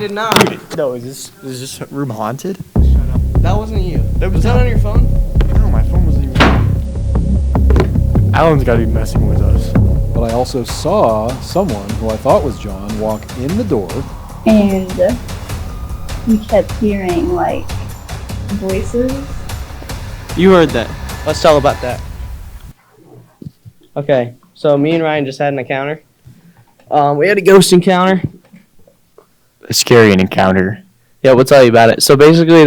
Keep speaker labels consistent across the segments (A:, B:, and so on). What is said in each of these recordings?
A: did not.
B: No, is this room haunted?
A: Shut up. That wasn't you. Was that on your phone?
B: No, my phone wasn't even. Alan's got to be messing with us.
C: But I also saw someone who I thought was John walk in the door.
D: And we kept hearing, like, voices.
A: You heard that. Let's tell about that. Okay, so me and Ryan just had an encounter. We had a ghost encounter.
B: A scary encounter.
A: Yeah, we'll tell you about it. So basically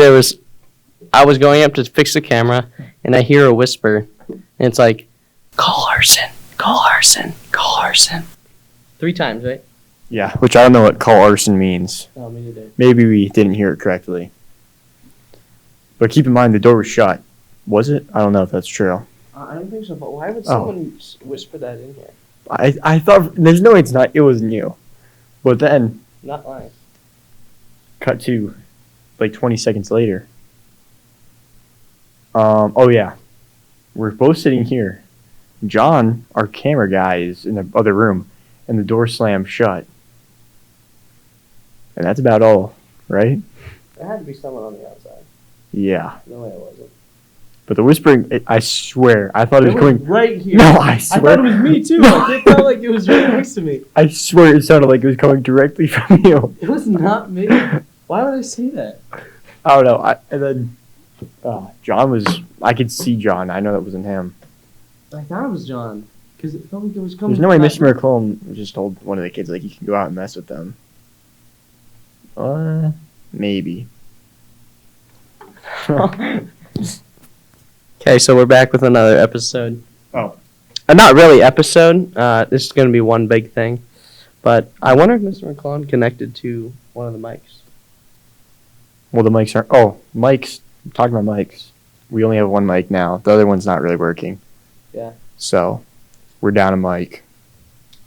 A: I was going up to fix the camera, and I hear a whisper, and it's like, call arson, call arson, call arson. 3 times, right?
B: Yeah, which I don't know what call arson means.
A: Oh, me neither.
B: Maybe we didn't hear it correctly. But keep in mind the door was shut. Was it? I don't know if that's true.
A: I don't think so, but why would someone whisper that in here?
B: I thought, there's no way it wasn't you. But then,
A: Not lying.
B: cut to like 20 seconds later. Oh yeah. We're both sitting here. John, our camera guy, is in the other room, and the door slammed shut. And that's about all, right?
A: There had to be someone on the outside.
B: Yeah.
A: No way it wasn't.
B: But the whispering, I swear, I thought it was coming
A: right here.
B: No, I swear.
A: I thought it was me too. It felt like it was right next to me.
B: I swear it sounded like it was coming directly from you.
A: It was not me. Why would I say that?
B: I don't know. And then John was, I could see John. I know that wasn't him.
A: I thought it was John. Because it felt like it was coming.
B: There's no way
A: from
B: Mr. McClellan just told one of the kids, like, you can go out and mess with them. Maybe.
A: Okay, so we're back with another episode.
B: Oh.
A: Not really episode. This is going to be one big thing. But I wonder if Mr. McClellan connected to one of the mics.
B: Well, the mics aren't. Oh, mics. Talking about mics. We only have one mic now. The other one's not really working.
A: Yeah.
B: So, we're down a mic.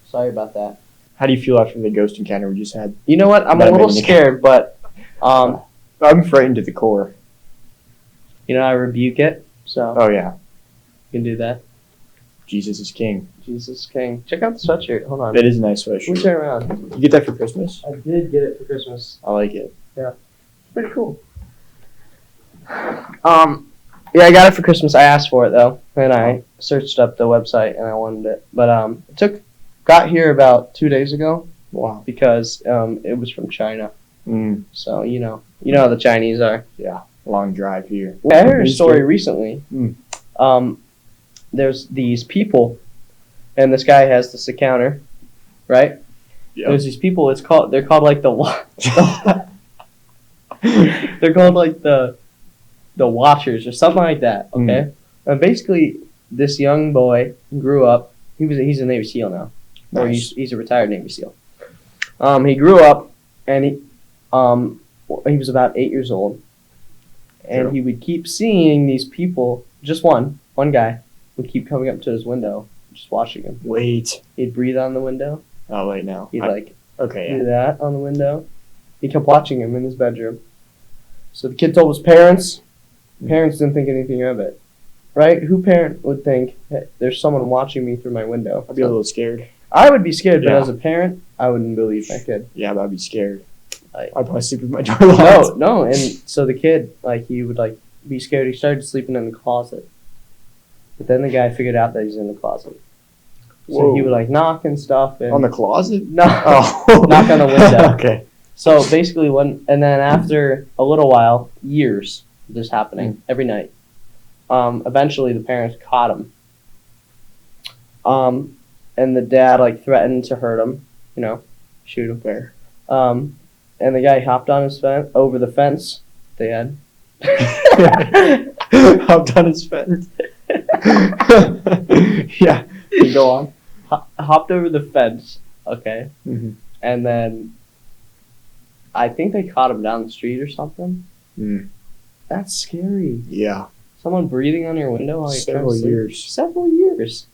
A: Sorry about that.
B: How do you feel after the ghost encounter we just had?
A: You know what? I'm a little scared, but
B: I'm frightened to the core.
A: I rebuke it. So
B: Oh yeah,
A: you can do that.
B: Jesus is king.
A: Jesus King. Check out the sweatshirt. Hold on.
B: That is a nice
A: Let me
B: sweatshirt.
A: turn around.
B: You get that for Christmas?
A: I did get it for Christmas.
B: I like it.
A: Pretty cool. Yeah, I got it for Christmas. I asked for it though, and I searched up the website and I wanted it. But got here about 2 days ago.
B: Wow.
A: Because it was from China.
B: Mm,
A: So you know how the Chinese are.
B: yeah. Long drive here.
A: I heard a story recently.
B: Mm.
A: There's these people, and this guy has this encounter, right?
B: Yep.
A: There's these people. They're called like they're called like the Watchers or something like that. Okay, and basically this young boy grew up. He's a Navy SEAL now, or
B: Nice.
A: he's a retired Navy SEAL. He grew up, and he was about 8 years old. And
B: True.
A: he would keep seeing these people, just one guy, would keep coming up to his window, just watching him.
B: Wait.
A: He'd breathe on the window.
B: Oh wait, no.
A: He'd
B: Okay.
A: do
B: Yeah.
A: that on the window. He kept watching him in his bedroom. So the kid told his parents. Parents didn't think anything of it. Right? Who parent would think, hey, there's someone watching me through my window?
B: I'd be a little scared.
A: I would be scared, but
B: Yeah.
A: as a parent, I wouldn't believe my kid.
B: Yeah, but I'd be scared.
A: Like-
B: I'd probably sleep with my door locked.
A: No, and so the kid, he would be scared. He started sleeping in the closet. But then the guy figured out that he's in the closet. So
B: Whoa.
A: he would knock and stuff. And
B: On the closet?
A: no,
B: Oh.
A: knock on the window.
B: Okay.
A: So basically, and then after a little while, years of this happening every night. Eventually, the parents caught him. And the dad threatened to hurt him, shoot him.
B: Fair.
A: And the guy hopped on his fence over the fence they had.
B: Hopped on his fence. Yeah. Go on.
A: Hopped over the fence, okay,
B: Mm-hmm.
A: and then I think they caught him down the street or something.
B: Mm.
A: That's scary.
B: Yeah.
A: Someone breathing on your window while you're trying
B: Several
A: to sleep.
B: years.
A: Several years.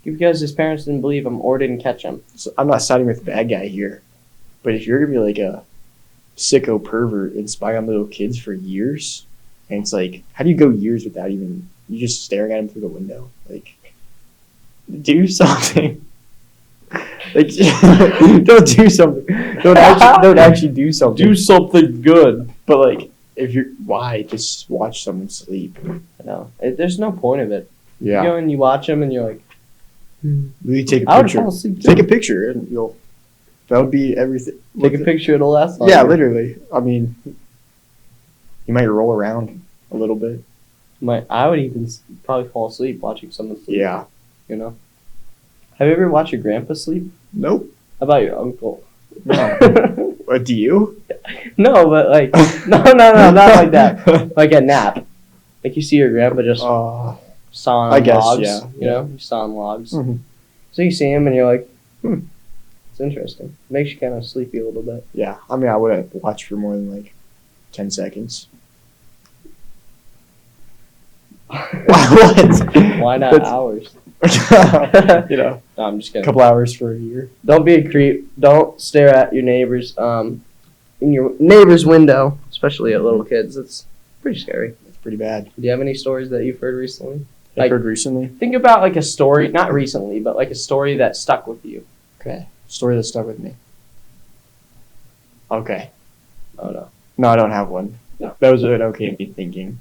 A: Because his parents didn't believe him or didn't catch him.
B: So I'm not siding with the bad guy here, but if you're gonna be a sicko pervert and spy on little kids for years, and it's how do you go years without even you just staring at them through the window? Do something. Like, don't do something. Don't actually do something.
A: Do something good.
B: But like, if you're why just watch someone sleep?
A: No, there's no point of it.
B: Yeah.
A: You go and you watch them, and you're like,
B: Really take a
A: I would
B: picture.
A: fall asleep.
B: Take a picture, and you'll. That would be everything.
A: Take a picture. It'll last longer.
B: Yeah, literally. I mean, you might roll around a little bit.
A: I would even probably fall asleep watching someone sleep.
B: Yeah.
A: You know. Have you ever watched your grandpa sleep?
B: Nope.
A: How about your uncle?
B: No. What do you?
A: No, but like, no, not like that. Like a nap. Like you see your grandpa just sawing
B: I guess,
A: logs.
B: yeah.
A: You know, he's sawing logs.
B: Mhm.
A: So you see him and you're like, it's interesting. Makes you kind of sleepy a little bit.
B: Yeah. I mean, I wouldn't watch for more than like 10 seconds. What?
A: Why not
B: That's-
A: hours?
B: You know,
A: No, I'm just
B: a
A: kidding.
B: couple hours for a year.
A: Don't be a creep. Don't stare at your neighbors. In your neighbor's window, especially at little kids. It's pretty scary.
B: It's pretty bad.
A: Do you have any stories that you've heard recently?
B: I
A: Like-
B: heard recently.
A: Think about like a story, not recently, but like a story that stuck with you.
B: Okay. Story that stuck with me. Okay.
A: Oh no,
B: No, I don't have one.
A: No.
B: That was an okay me thinking.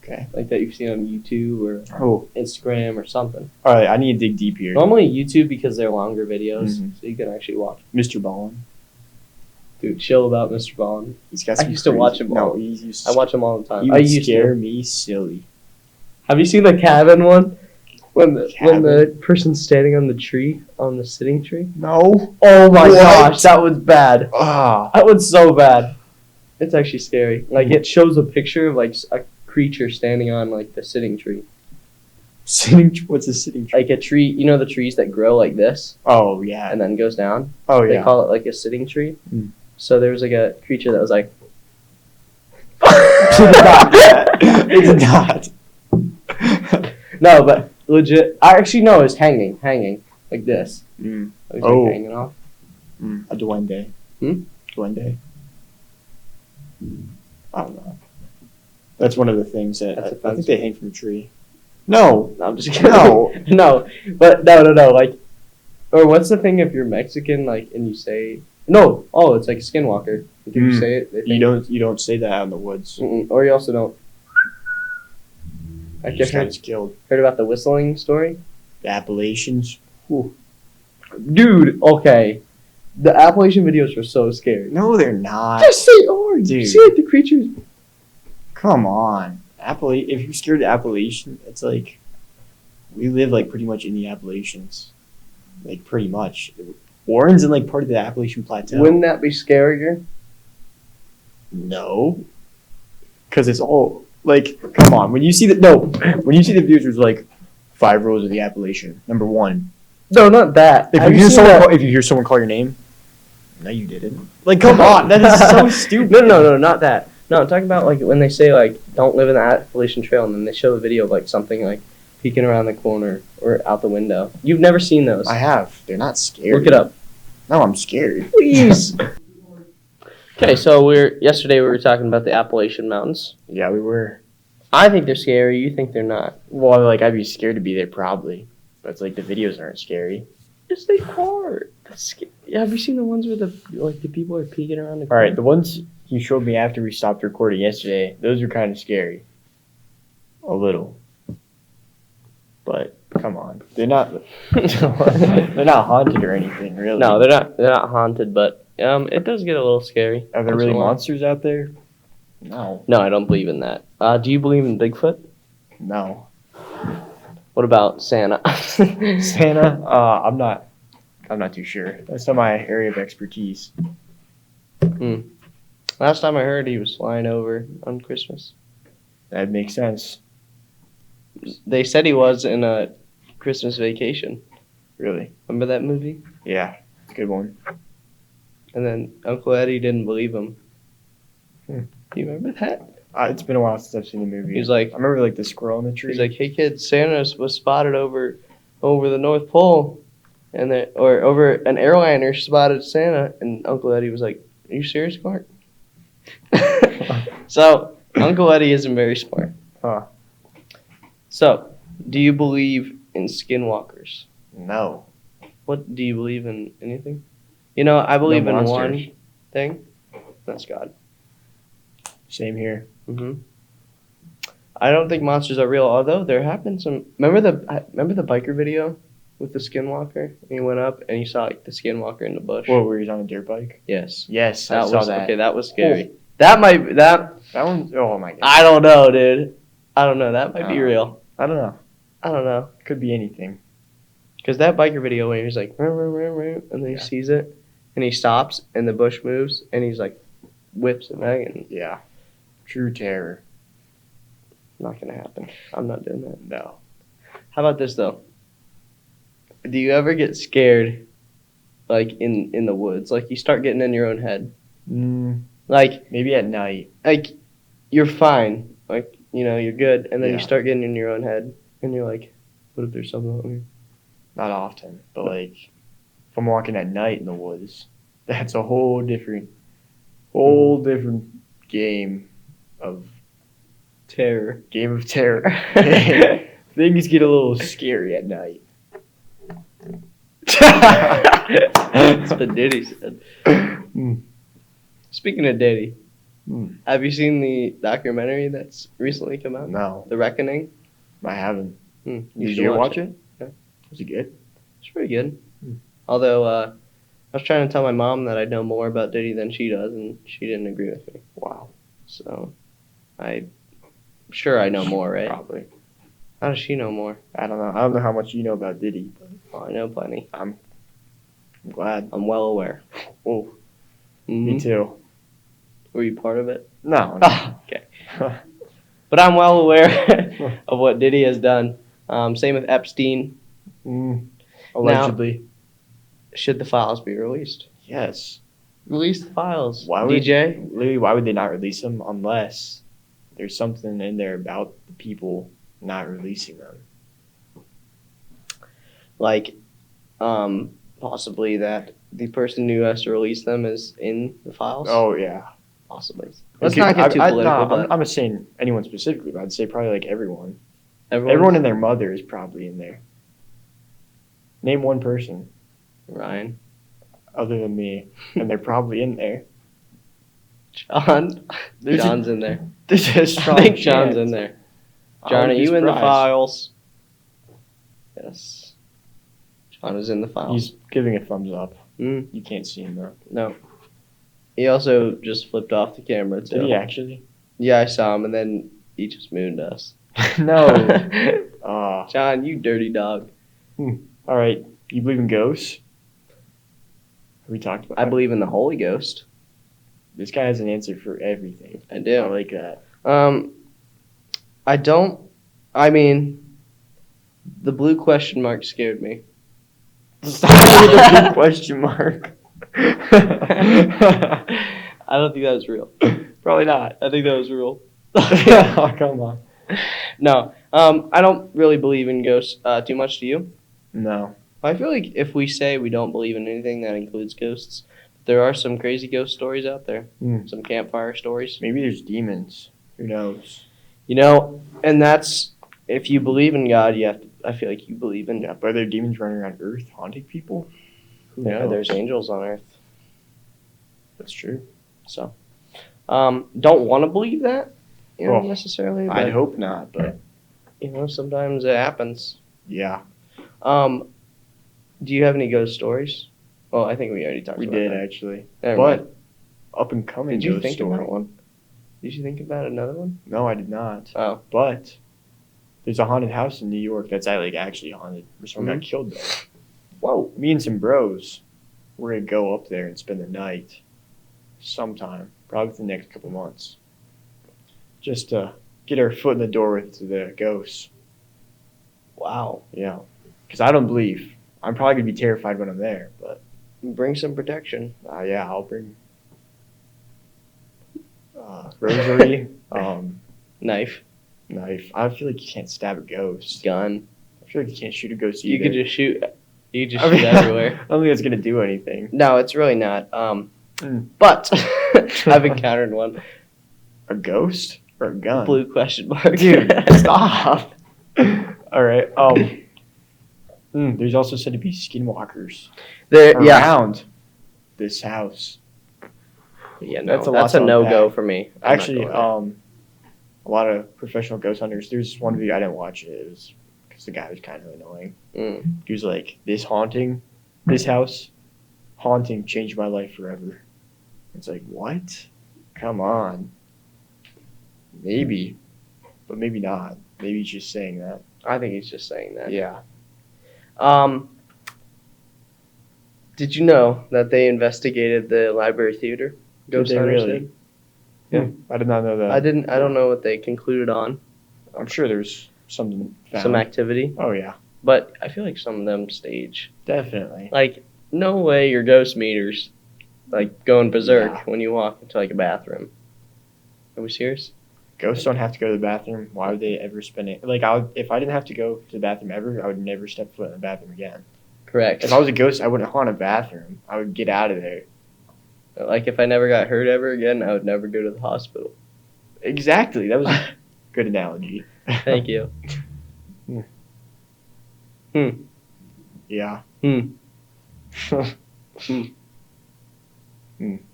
B: Okay.
A: like that you've seen on YouTube or
B: Oh,
A: Instagram or something.
B: all right. I need to dig deep here.
A: Normally YouTube because they're longer videos,
B: Mhm.
A: so you can actually watch.
B: Mr. Ballin.
A: Dude, chill about Mr. Ballin.
B: He's got
A: I
B: some
A: used to
B: crazy-
A: watch him
B: No,
A: all-
B: he's used
A: I watch them all the time.
B: You
A: I
B: would
A: used
B: scare
A: to.
B: me silly.
A: Have you seen the cabin one? When the
B: Cabin?
A: person's standing on the tree, on the sitting tree.
B: No.
A: Oh my
B: What?
A: gosh, that was bad.
B: Ah.
A: That was so bad. It's actually scary. Like it shows a picture of like a creature standing on like the sitting tree.
B: Sitting. What's a sitting tree?
A: Like a tree, you know the trees that grow like this
B: Oh yeah.
A: and then goes down?
B: Oh
A: They
B: yeah.
A: call it like a sitting tree.
B: Mm.
A: So there was like a creature that was like
B: It's not.
A: No, but legit I actually no, it's hanging like this.
B: Mm.
A: It was
B: Oh.
A: like hanging off.
B: A duende.
A: Hmm?
B: Duende. I don't know. That's one of the things that
A: That's
B: I think
A: offensive.
B: they hang from a tree. No.
A: No, I'm just kidding.
B: No.
A: No, but no, like, or what's the thing if you're Mexican, like, and you say no? Oh, it's like a skinwalker. If you
B: Mm.
A: say it, they
B: You
A: think,
B: don't say that out in the woods.
A: or you also don't.
B: You
A: Like,
B: just
A: you
B: got killed.
A: heard about the whistling story,
B: The Appalachians.
A: dude? Okay, the Appalachian videos were so scary.
B: No, they're not.
A: Just say, oh, you
B: Dude.
A: see like the creatures.
B: Come on. If you're scared of Appalachian, it's like we live like pretty much in the Appalachians. Like pretty much. Warren's in like part of the Appalachian Plateau.
A: Wouldn't that be scarier?
B: No. Cause it's all like come on. When you see the videos there's like 5 rows of the Appalachian. Number 1.
A: No, not that.
B: If
A: Have
B: you hear
A: seen
B: someone
A: that-
B: if you hear someone call your name, no you didn't. Like come on, that is so stupid.
A: No, not that. No, I'm talking about like when they say like don't live in the Appalachian Trail, and then they show a video of like something like peeking around the corner or out the window. You've never seen those.
B: I have. They're not scary.
A: Look it up,
B: No, I'm scared.
A: please. Okay, so yesterday we were talking about the Appalachian Mountains.
B: Yeah, we were.
A: I think they're scary. You think they're not?
B: Well, like I'd be scared to be there probably, but it's like the videos aren't scary.
A: Yes, they are. Yeah, have you seen the ones where the people are peeking around the
B: All
A: corner?
B: right, the ones you showed me after we stopped recording yesterday, those are kind of scary. A little. But come on, they're not. They're not haunted or anything, really.
A: No, they're not. They're not haunted, but it does get a little scary.
B: Are there
A: once
B: really
A: in a while.
B: monsters out there? No.
A: No, I don't believe in that. Do you believe in Bigfoot?
B: No.
A: What about Santa?
B: Santa? I'm not too sure. That's not my area of expertise.
A: Last time I heard, he was flying over on Christmas.
B: That makes sense.
A: They said he was in a Christmas Vacation.
B: Really?
A: Remember that movie?
B: Yeah. It's a good one.
A: And then Uncle Eddie didn't believe him.
B: Hmm.
A: Do you remember that?
B: It's been a while since I've seen the movie.
A: He's like,
B: I remember like the squirrel in the tree.
A: he's like, hey kids, Santa was spotted over the North Pole, and or over an airliner spotted Santa, and Uncle Eddie was like, are you serious, Clark? So Uncle Eddie isn't very smart.
B: Huh.
A: So, do you believe in skinwalkers?
B: No.
A: What do you believe in? Anything? You know, I believe in
B: monsters.
A: one thing. That's God.
B: Same here.
A: I don't think monsters are real, although there have been some. Remember the biker video with the skinwalker? And he went up and he saw like the skinwalker in the bush.
B: What, where he's on a dirt bike?
A: Yes,
B: Yes,
A: that
B: I saw
A: was
B: that.
A: okay. That was scary. That might that.
B: That one, oh my god.
A: I don't know, dude. I don't know. That might be real.
B: I don't know.
A: I don't know.
B: Could be anything.
A: Because that biker video where he's like, and then he sees it and he stops and the bush moves and he's like, whips it back and
B: Yeah. True terror.
A: not gonna happen. I'm not doing that.
B: No.
A: How about this though? Do you ever get scared, like in the woods? Like you start getting in your own head. Like
B: Maybe at night.
A: you're fine. Like you're good, and then you
B: Yeah.
A: start getting in your own head, and you're like, what if there's something wrong here?
B: Not often, but like if I'm walking at night in the woods, that's a whole different game of
A: Terror.
B: terror. Things get a little scary at night.
A: That's what Diddy said. Speaking of Diddy, have you seen the documentary that's recently come out?
B: No,
A: The Reckoning?
B: I haven't.
A: You
B: Did
A: should
B: you watch it?
A: Yeah.
B: Was it good?
A: It's pretty good. Although I was trying to tell my mom that I know more about Diddy than she does, and she didn't agree with me.
B: Wow.
A: So I'm sure I know more, right?
B: Probably.
A: How does she know more?
B: I don't know. I don't know how much you know about Diddy, but
A: Oh, I know plenty.
B: I'm glad.
A: I'm well aware.
B: Oh,
A: Mhm.
B: me too.
A: Were you part of it?
B: No.
A: Okay. But I'm well aware of what Diddy has done. Same with Epstein.
B: Allegedly.
A: Should the files be released?
B: Yes.
A: Release the files.
B: Why would
A: DJ?
B: Literally, why would they not release them unless there's something in there about the people not releasing them?
A: Like, possibly that the person who has to release them is in the files?
B: Oh yeah.
A: Possibly. Let's not get too political,
B: No,
A: but
B: I'm not saying anyone specifically, but I'd say probably like everyone.
A: everyone's-
B: Everyone and their mother is probably in there. Name one person
A: Ryan.
B: other than me, and they're probably in there.
A: John.
B: There's a-
A: John's in there.
B: There's a
A: I
B: strong
A: think John's
B: chance.
A: in there.
B: I
A: John, are
B: wouldn't be
A: you in the
B: surprised.
A: files? Yes. John is in the files.
B: He's giving a thumbs up.
A: Mm.
B: You can't see him though.
A: No. He also just flipped off the camera too.
B: Did he actually?
A: Yeah, I saw him, and then he just mooned us.
B: No.
A: John, you dirty dog.
B: All right. You believe in ghosts? Have we talked about
A: I
B: that?
A: believe in the Holy Ghost.
B: This guy has an answer for everything.
A: I
B: I
A: do.
B: like that.
A: I don't. I mean, the blue question mark scared me.
B: Stop with the big question mark.
A: I don't think that was real.
B: Probably not.
A: I think that was real.
B: Oh, come on.
A: No. I don't really believe in ghosts too much. Do you?
B: No.
A: I feel like if we say we don't believe in anything, that includes ghosts. There are some crazy ghost stories out there. Some campfire stories.
B: Maybe there's demons. Who knows?
A: And that's if you believe in God, you have to. I feel like you believe in.
B: Yeah, but are there demons running around Earth haunting people? Who
A: Yeah,
B: knows?
A: there's angels on Earth.
B: That's true.
A: So, don't want to believe that,
B: Well,
A: necessarily. But,
B: I'd hope not, but
A: sometimes it happens.
B: yeah,
A: Do you have any ghost stories? Well, I think we already talked
B: we
A: about
B: did
A: that.
B: actually.
A: Never mind.
B: But up and coming
A: Did you
B: ghost
A: think
B: story.
A: about one? Did you think about another one?
B: No, I did not.
A: Oh.
B: But there's a haunted house in New York that's actually haunted, where someone
A: Mm-hmm.
B: got killed there. Whoa! Me and some bros, we're gonna go up there and spend the night, sometime, probably within the next couple months, just to get our foot in the door with the ghosts.
A: Wow.
B: Yeah, because I don't believe. I'm probably gonna be terrified when I'm there, but
A: Bring some protection.
B: yeah, I'll bring rosary,
A: Knife.
B: knife. I feel like you can't stab a ghost.
A: Gun.
B: I feel like you can't shoot a ghost
A: You
B: either.
A: could just shoot. You could just
B: I mean,
A: shoot everywhere.
B: I don't think that's gonna do anything.
A: No, it's really not.
B: Mm.
A: But I've encountered one.
B: A ghost or a gun?
A: Blue question mark.
B: Dude, stop. All right. There's also said to be skinwalkers
A: Yeah.
B: around this house.
A: Yeah, no,
B: That's a
A: that's
B: lot
A: a
B: to
A: no-go
B: unpack.
A: for me. I'm not
B: Actually,
A: going there.
B: a lot of professional ghost hunters. There's one video I didn't watch it. It was because the guy was kind of annoying. He was like, "This house haunting changed my life forever." It's like, what? Come on. Maybe, but maybe not. Maybe he's just saying that.
A: I think he's just saying that.
B: Yeah.
A: Did you know that they investigated the library theater? Ghost
B: they
A: hunters
B: really?
A: did?
B: Yeah. I did not know that.
A: I didn't. I don't know what they concluded on.
B: I'm sure there's something found.
A: Some activity,
B: Oh yeah,
A: but I feel like some of them stage.
B: definitely.
A: Like, no way your ghost meters like going berserk
B: Yeah.
A: when you walk into like a bathroom. Are we serious?
B: Ghosts don't have to go to the bathroom. Why would they ever spend it? Like, if I didn't have to go to the bathroom ever, I would never step foot in the bathroom again.
A: Correct.
B: If I was a ghost, I wouldn't haunt a bathroom. I would get out of there.
A: Like, if I never got hurt ever again, I would never go to the hospital.
B: Exactly. That was a good analogy.
A: Thank you.
B: Yeah.
A: Hmm.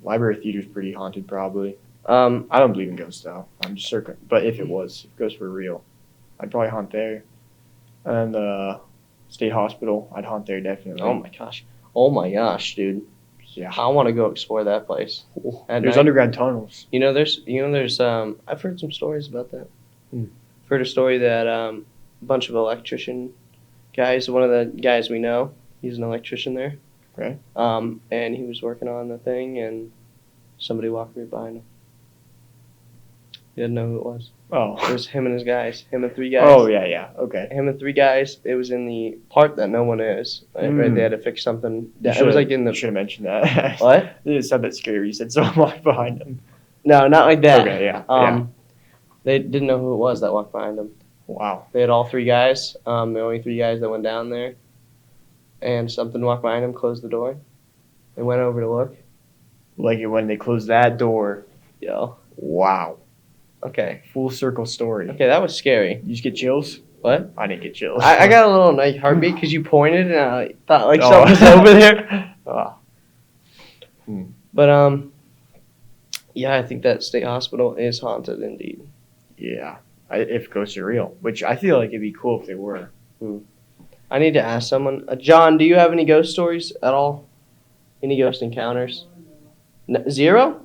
B: Library theater's pretty haunted, probably.
A: I
B: I don't believe in ghosts, though. I'm just certain. But if ghosts were real, I'd probably haunt there. And the state hospital, I'd haunt there definitely.
A: Oh my gosh. Oh my gosh, dude.
B: Yeah.
A: I want to go explore that place. At
B: There's
A: night.
B: underground tunnels.
A: There's I've heard some stories about that. I've heard a story that a bunch of electrician guys, one of the guys we know, he's an electrician there.
B: Okay.
A: And he was working on the thing and somebody walked right behind him. He didn't know who it was.
B: Oh.
A: It was him and his guys. Him and 3 guys.
B: Oh, yeah. Okay.
A: Him and 3 guys. It was in the part that no one is. Right? They had to fix something. It was like in
B: You
A: the.
B: should have mentioned that.
A: What?
B: It didn't sound that scary. You said someone walked behind him.
A: No, not like that.
B: Okay, yeah.
A: They didn't know who it was that walked behind them.
B: Wow.
A: They had all 3 guys. The only 3 guys that went down there. And something walked behind them, closed the door. They went over to look.
B: Like when they closed that door.
A: Yo.
B: Wow.
A: Okay.
B: Full circle story.
A: Okay, that was scary.
B: You just get chills?
A: What?
B: I didn't get chills.
A: I got a little like heartbeat because you pointed and I thought like
B: Oh.
A: something was over there.
B: Ah.
A: But yeah, I think that state hospital is haunted indeed.
B: Yeah. If ghosts are real, which I feel like it'd be cool if they were.
A: I need to ask someone. John, do you have any ghost stories at all? Any ghost encounters? 0?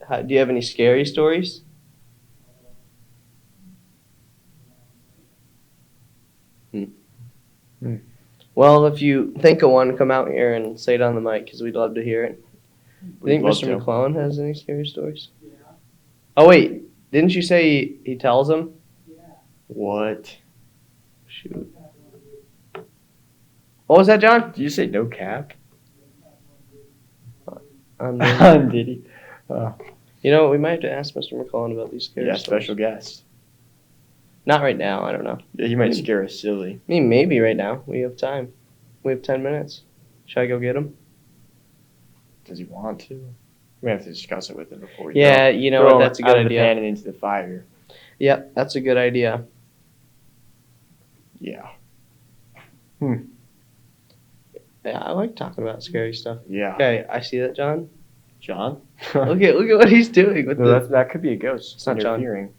A: Do you have any scary stories? Well, if you think of one, come out here and say it on the mic because we'd love to hear it. Do you think
B: love
A: Mr.
B: to.
A: McClellan has any scary stories? Oh, wait. Didn't you say he tells them?
B: What?
A: Shoot. What was that, John?
B: Did you say no cap?
A: Did
B: Did he?
A: You know, we might have to ask Mr. McClellan about these scary
B: Yeah,
A: stories.
B: special guest.
A: Not right now. I don't know.
B: Yeah, you might scare us silly.
A: I mean, maybe right now. We have time. We have 10 minutes. Should I go get him?
B: Does he want to? We have to discuss it with him before we
A: Yeah,
B: go.
A: you know
B: Throw
A: what?
B: him
A: That's a
B: out
A: good
B: of the
A: idea.
B: pan and into the fire.
A: Yep, that's a good idea.
B: Yeah.
A: Yeah, I like talking about scary stuff.
B: Yeah.
A: Okay, I see that, John.
B: John?
A: Look at what he's doing with
B: No,
A: the.
B: that could be a ghost.
A: It's not John.
B: interfering.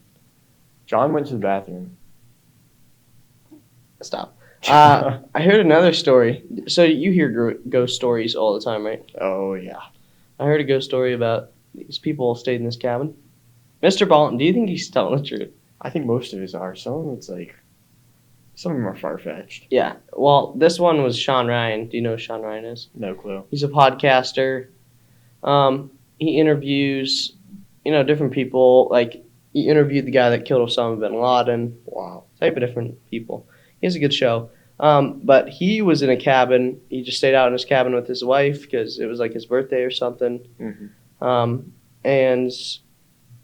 B: John went to the bathroom.
A: Stop. I heard another story. So you hear ghost stories all the time, right?
B: Oh, yeah.
A: I heard a ghost story about these people stayed in this cabin. Mr. Bolton, do you think he's telling the truth?
B: I think most of his are. Some of it's like, some of them are far-fetched.
A: Yeah. Well, this one was Sean Ryan. Do you know who Sean Ryan is?
B: No clue.
A: He's a podcaster. He interviews, different people. Like, he interviewed the guy that killed Osama bin Laden.
B: Wow.
A: Type of different people. He has a good show. But he was in a cabin. He just stayed out in his cabin with his wife because it was like his birthday or something.
B: Mm-hmm.
A: And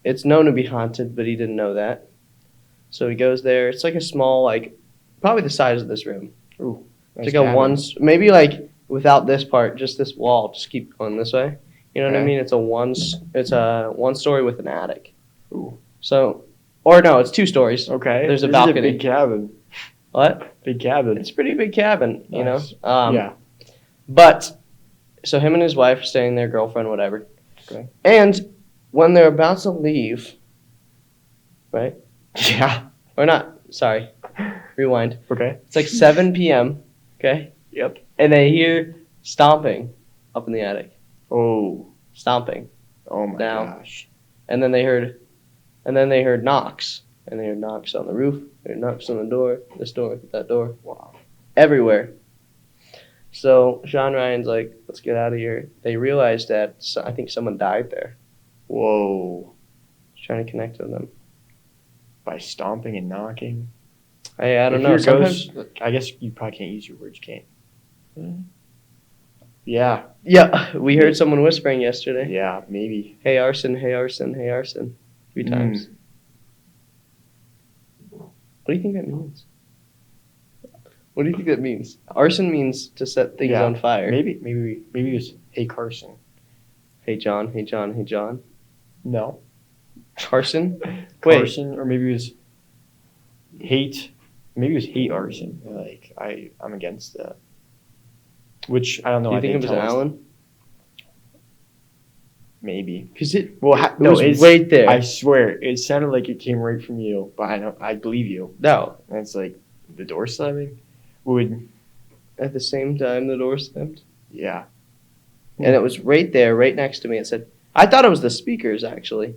A: it's known to be haunted, but he didn't know that. So he goes there. It's like a small, like, probably the size of this room.
B: Ooh.
A: It's like a maybe like without this part, just this wall. Just keep going this way. You know what I
B: Okay.
A: mean? It's a one story with an attic.
B: Ooh.
A: So Or no, it's 2 stories.
B: Okay.
A: There's a
B: This
A: balcony.
B: Is a big cabin.
A: What?
B: Big cabin.
A: It's a pretty big cabin, you know.
B: Nice. Yeah.
A: But so him and his wife are staying there, girlfriend, whatever.
B: Okay.
A: And when they're about to leave, right?
B: Yeah.
A: Or not? Sorry. Rewind.
B: Okay.
A: It's like 7 p.m. Okay.
B: Yep.
A: And they hear stomping up in the attic.
B: Oh.
A: Stomping.
B: Oh my
A: Now.
B: gosh.
A: And then they heard knocks. And they heard knocks on the roof. They heard knocks on the door. This door. That door.
B: Wow.
A: Everywhere. So Sean Ryan's like, let's get out of here. They realized that I think someone died there.
B: Whoa.
A: He's trying to connect with them.
B: By stomping and knocking.
A: I don't
B: If
A: know.
B: you're
A: Sometimes,
B: ghost, I guess you probably can't use your words, can't you? Yeah.
A: yeah, we heard someone whispering yesterday.
B: Yeah, maybe.
A: Hey arson, hey arson, hey arson. 3 times. What do you think that means? What do you think that means? Arson means to set things
B: Yeah,
A: on fire.
B: Maybe it was hey Carson.
A: Hey John, hey John, hey John.
B: No.
A: Carson? Wait.
B: Carson, or maybe it was hate. Maybe it was hate arson. Like I'm against that. Which I don't know.
A: Do you
B: I
A: think it was
B: tell us-
A: Alan?
B: Maybe.
A: Because it
B: No,
A: was
B: it's
A: right there.
B: I swear, it sounded like it came right from you, but I believe you.
A: No.
B: And it's like the door slamming would.
A: At the same time, the door slammed.
B: Yeah.
A: And it was right there, right next to me. It said, I thought it was the speakers, actually.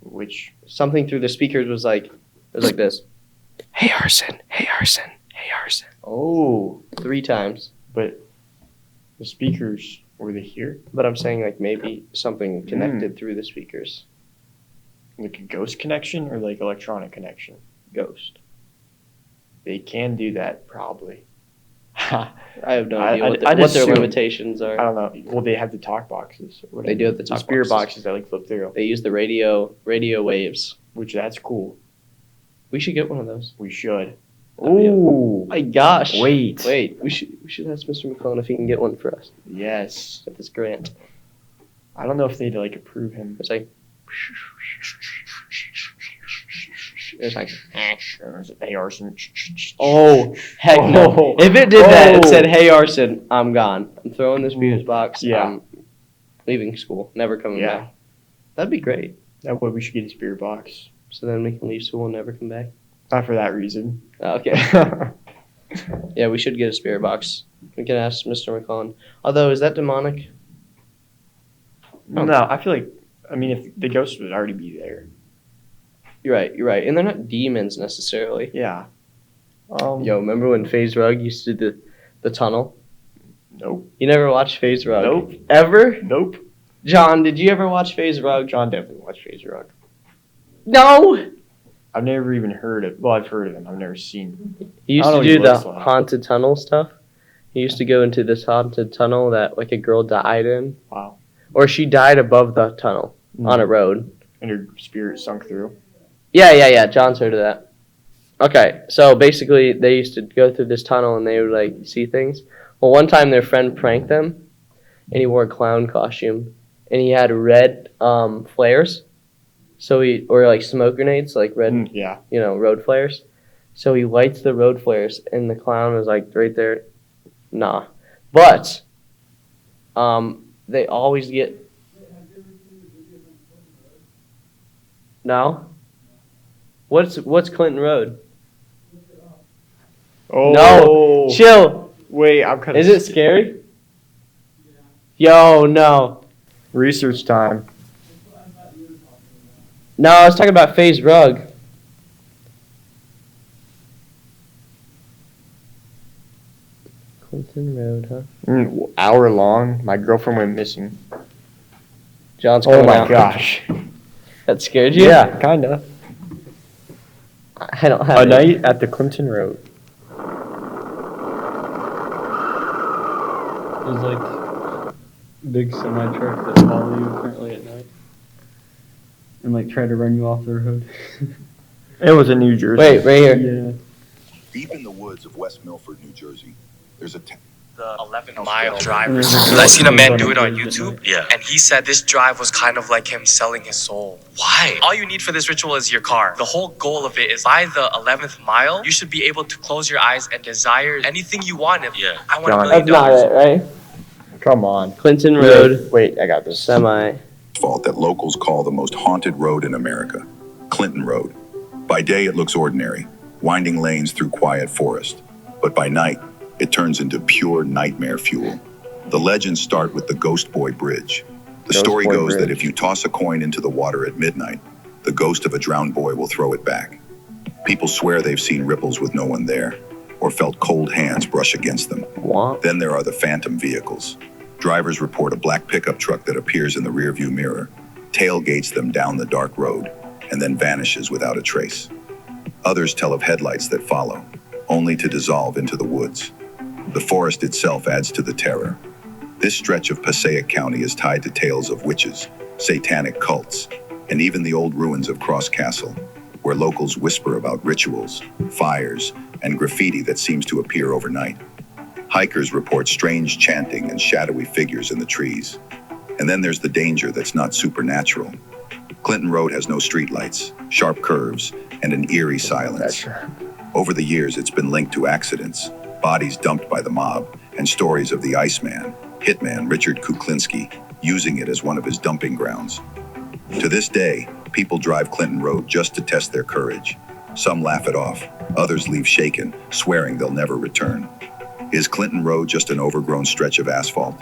B: Which
A: Something through the speakers was like, it was like this. Hey arson, hey arson, hey arson.
B: oh,
A: 3 times.
B: but the speakers were they here?
A: But I'm saying like maybe something connected through the speakers.
B: Like a ghost connection or like electronic connection?
A: Ghost.
B: They can do that probably.
A: I have no
B: I-
A: idea what,
B: I'd
A: what their
B: assume-
A: limitations
B: I
A: are.
B: don't know. Well, they have the talk boxes. Or whatever.
A: They do have the talk
B: spirit
A: boxes.
B: boxes that like flip through,
A: They use the radio waves.
B: which that's cool.
A: We should get one of those.
B: We should.
A: That'd be a-
B: Ooh.
A: My gosh.
B: Wait.
A: We should ask Mr. McClellan if he can get one for us
B: Yes.
A: at this grant.
B: I don't know if they'd like approve him.
A: It's like it's like
B: Hey arson.
A: oh heck no.
B: Oh.
A: If it did that and
B: Oh.
A: said hey arson, I'm gone. I'm throwing this fuse box.
B: Yeah.
A: I'm leaving school. Never coming
B: Yeah.
A: back. That'd be great.
B: That way we should get a spirit box.
A: So then we can leave school and never come back.
B: Not for that reason.
A: Oh, okay. Yeah, we should get a spirit box. We can ask Mr. McClellan. Although, is that demonic?
B: No, I feel like, I mean, if the ghost would already be there.
A: You're right. And they're not demons necessarily.
B: Yeah.
A: Yo, remember when FaZe Rug used to do the tunnel?
B: Nope.
A: You never watched FaZe Rug?
B: Nope.
A: Ever?
B: Nope.
A: John, did you ever watch FaZe Rug?
B: John definitely watched FaZe Rug.
A: No!
B: I've never even heard of. Well, I've heard of him. I've never seen.
A: He used
B: I
A: to
B: don't know
A: do
B: what he
A: the
B: looks like.
A: haunted tunnel stuff. He used to go into this haunted tunnel that like a girl died in.
B: Wow.
A: Or she died above the tunnel on a road.
B: And her spirit sunk through.
A: Yeah. John's heard of that. Okay, so basically they used to go through this tunnel and they would like see things. Well, one time their friend pranked them, and he wore a clown costume, and he had red flares, or like smoke grenades, like red,
B: Yeah.
A: road flares. So he lights the road flares, and the clown was like right there. Nah, but they always get. No. What's Clinton Road?
B: Oh.
A: No. Chill.
B: Wait, I'm kind of.
A: Is it scary? Yo, no.
B: Research time.
A: No, I was talking about FaZe Rug. Clinton Road, huh?
B: Hour long. My girlfriend went missing.
A: John's
B: Oh
A: coming
B: my
A: out.
B: gosh.
A: That scared you?
B: Yeah, kinda.
A: I don't have
B: A
A: it.
B: night at the Clinton Road.
E: There's like big semi truck that follow you apparently at night and like try to run you off the road.
B: It was in New Jersey.
A: Wait, right here.
E: Yeah.
F: Deep in the woods of West Milford, New Jersey, there's a the 11-mile drive. I seen a man do it on YouTube. Yeah. And he said this drive was kind of like him selling his soul. Why? All you need for this ritual is your car. The whole goal of it is by the 11th mile, you should be able to close your eyes and desire anything you want. Yeah. I want $1 million.
A: That's not it, right?
B: Come on.
A: Clinton Road.
B: Wait, I got this.
A: Semi.
G: Fault that locals call the most haunted road in America, Clinton Road. By day, it looks ordinary, winding lanes through quiet forest. But by night, it turns into pure nightmare fuel. The legends start with the Ghost Boy Bridge. The story goes that if you toss a coin into the water at midnight, the ghost of a drowned boy will throw it back. People swear they've seen ripples with no one there, or felt cold hands brush against them.
A: What?
G: Then there are the phantom vehicles. Drivers report a black pickup truck that appears in the rearview mirror, tailgates them down the dark road, and then vanishes without a trace. Others tell of headlights that follow, only to dissolve into the woods. The forest itself adds to the terror. This stretch of Passaic County is tied to tales of witches, satanic cults, and even the old ruins of Cross Castle, where locals whisper about rituals, fires, and graffiti that seems to appear overnight. Hikers report strange chanting and shadowy figures in the trees. And then there's the danger that's not supernatural. Clinton Road has no streetlights, sharp curves, and an eerie silence. Over the years, it's been linked to accidents, bodies dumped by the mob, and stories of the Iceman, hitman Richard Kuklinski, using it as one of his dumping grounds. To this day, people drive Clinton Road just to test their courage. Some laugh it off, others leave shaken, swearing they'll never return. Is Clinton Road just an overgrown stretch of asphalt?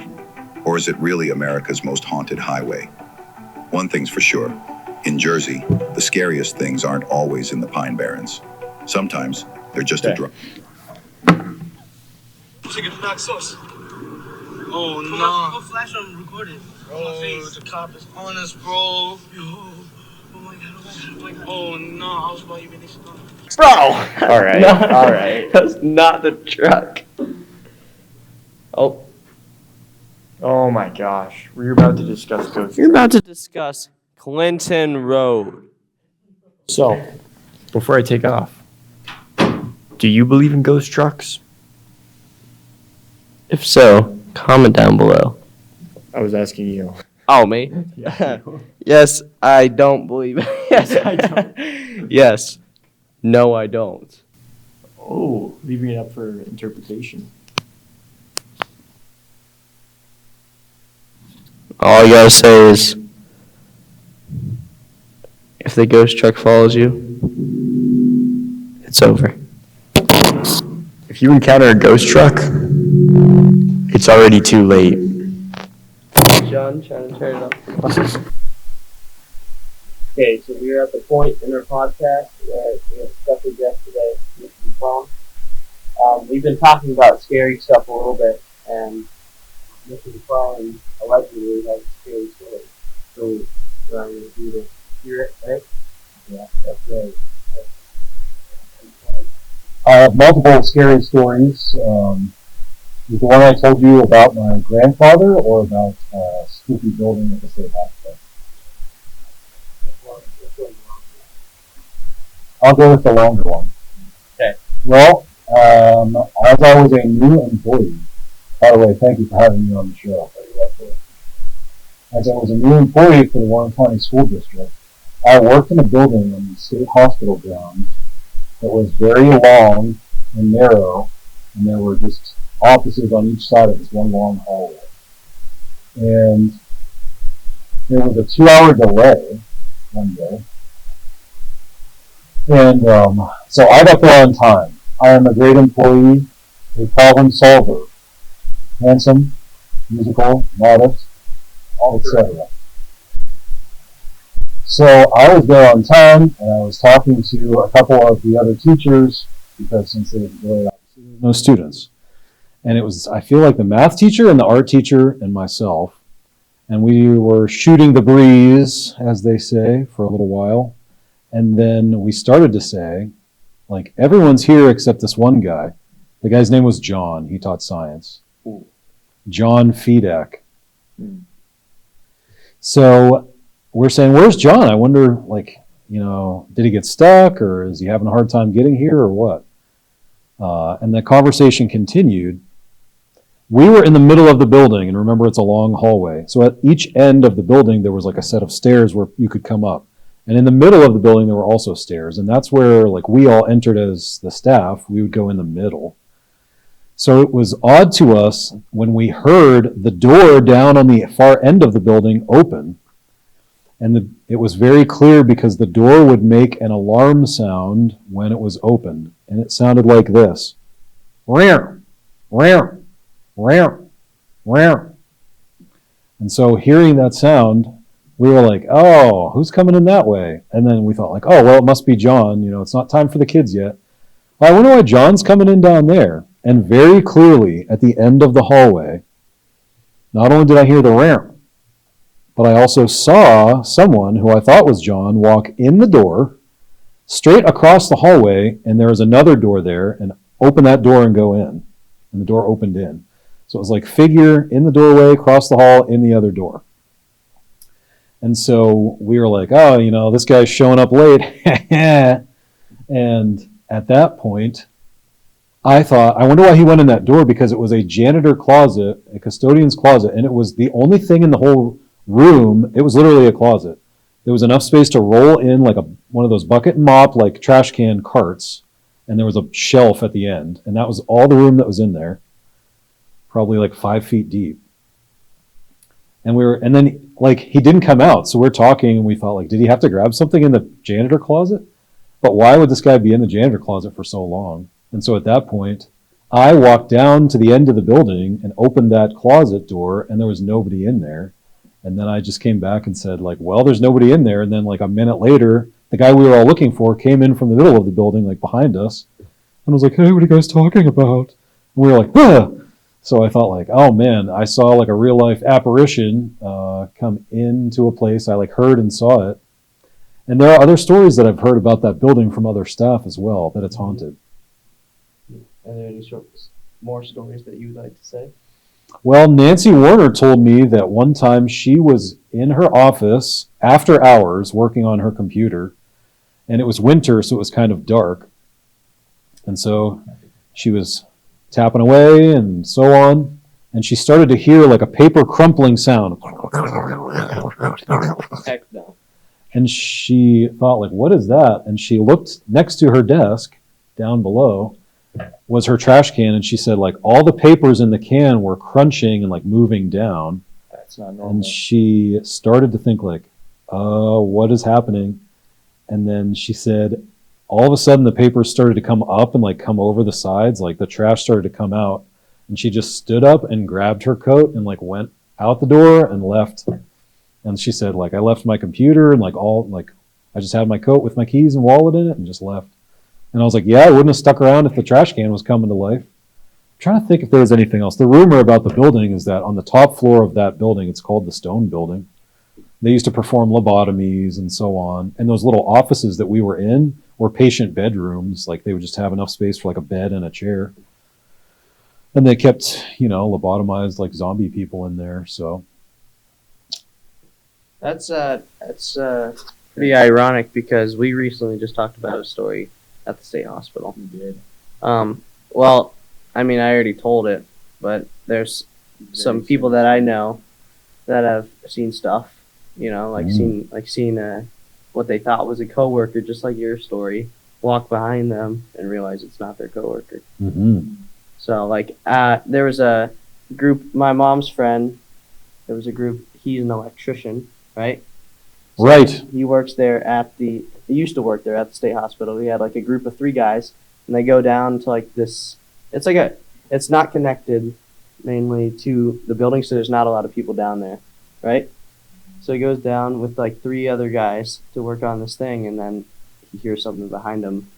G: Or is it really America's most haunted highway? One thing's for sure, in Jersey, the scariest things aren't always in the Pine Barrens. Sometimes they're just a drunk.
F: Chicken black sauce. Oh no. Go flash on recorded. Bro, the cop is on us, bro. Yo. Oh my god, oh my god, oh no, I was about to even this.
A: Bro!
B: All right, all right.
A: That's not the truck. Oh.
B: Oh my gosh. We're about to discuss ghosts.
A: You're about to discuss Clinton Road.
B: So, before I take off, do you believe in ghost trucks?
A: If so, comment down below.
B: I was asking you.
A: Oh, me?
B: Yeah.
A: Yes, I don't believe it. Yes, I don't. Yes. No, I don't.
B: Oh, leaving it up for interpretation.
A: All you gotta say is, if the ghost truck follows you, it's over.
B: If you encounter a ghost truck, it's already too late.
A: John, trying to turn it up.
H: Okay, so we're at the point in our podcast where we have a special guest today, Mr. McClellan. We've been talking about scary stuff a little bit, and Mr. McClellan allegedly has a scary story. So we're going to do the hear it, right? Yeah, that's right. I have multiple scary stories. Is the one I told you about my grandfather or about a spooky building at the state hospital? I'll go with the longer one. Okay. Well, as I was a new employee, by the way, thank you for having me on the show. As I was a new employee for the Warren County School District, I worked in a building on the state hospital grounds that was very long and narrow, and there were just offices on each side of this one long hallway. And there was a 2-hour delay one day. And so I got there on time. I am a great employee, a problem solver, handsome, musical, modest, etc. So I was there on time, and I was talking to a couple of the other teachers, because since they were delayed, obviously there were no students. And it was, I feel like the math teacher and the art teacher and myself, and we were shooting the breeze, as they say, for a little while. And then we started to say, like, everyone's here except this one guy. The guy's name was John. He taught science. Ooh. John Fedak. So we're saying, where's John? I wonder, like, you know, did he get stuck, or is he having a hard time getting here, or what? And the conversation continued.
C: We were in the middle of the building, and remember, it's a long hallway. So at each end of the building, there was like a set of stairs where you could come up. And in the middle of the building, there were also stairs. And that's where like we all entered as the staff. We would go in the middle. So it was odd to us when we heard the door down on the far end of the building open. And it was very clear because the door would make an alarm sound when it was opened. And it sounded like this. Rare, rare, rare, rare. And so hearing that sound, we were like, oh, who's coming in that way? And then we thought like, oh, well, it must be John. You know, it's not time for the kids yet. Well, I wonder why John's coming in down there. And very clearly at the end of the hallway, not only did I hear the rare, but I also saw someone who I thought was John walk in the door, straight across the hallway, and there was another door there, and open that door and go in. And the door opened in. So it was like figure in the doorway, across the hall, in the other door. And so we were like, oh, you know, this guy's showing up late. And at that point, I thought, I wonder why he went in that door, because it was a janitor closet, a custodian's closet, and it was the only thing in the whole room. It was literally a closet. There was enough space to roll in like one of those bucket and mop, like trash can carts, and there was a shelf at the end, and that was all the room that was in there, probably like 5 feet deep. And then like he didn't come out, so we're talking, and we thought like, did he have to grab something in the janitor closet? But why would this guy be in the janitor closet for so long? And so at that point, I walked down to the end of the building and opened that closet door, and there was nobody in there. And then I just came back and said, like, well, there's nobody in there. And then like a minute later, the guy we were all looking for came in from the middle of the building, like behind us, and was like, hey, what are you guys talking about? And we were like, ah! So I thought like, oh man, I saw like a real life apparition come into a place. I like heard and saw it. And there are other stories that I've heard about that building from other staff as well, that it's haunted.
A: Are there any more stories that you would like to say?
C: Well, Nancy Warner told me that one time she was in her office after hours working on her computer, and it was winter, so it was kind of dark. And so she was tapping away and so on, and she started to hear like a paper crumpling sound.
A: Heck no.
C: And she thought like, what is that? And she looked next to her desk down below was her trash can, and she said like all the papers in the can were crunching and like moving down.
B: That's not normal.
C: And she started to think like, what is happening? And then she said all of a sudden the papers started to come up and like come over the sides, like the trash started to come out, and she just stood up and grabbed her coat and like went out the door and left. And she said like, I left my computer and like I just had my coat with my keys and wallet in it and just left. And I was like, yeah, I wouldn't have stuck around if the trash can was coming to life. I'm trying to think if there was anything else. The rumor about the building is that on the top floor of that building, it's called the Stone Building, they used to perform lobotomies and so on. And those little offices that we were in were patient bedrooms. Like they would just have enough space for like a bed and a chair. And they kept, lobotomized like zombie people in there. So
A: That's pretty ironic, because we recently just talked about a story at the state hospital.
B: You did.
A: Well, I mean, I already told it, but there's some people that I know that have seen stuff, seen what they thought was a coworker, just like your story, walk behind them and realize it's not their coworker.
C: mm-hmm.
A: So there was a group, my mom's friend, there was a group, he's an electrician, right? So
C: Right.
A: He works there he used to work there at the state hospital. He had like a group of 3 guys, and they go down to like this, it's not connected mainly to the building, so there's not a lot of people down there, right? So he goes down with like 3 other guys to work on this thing, and then he hears something behind him,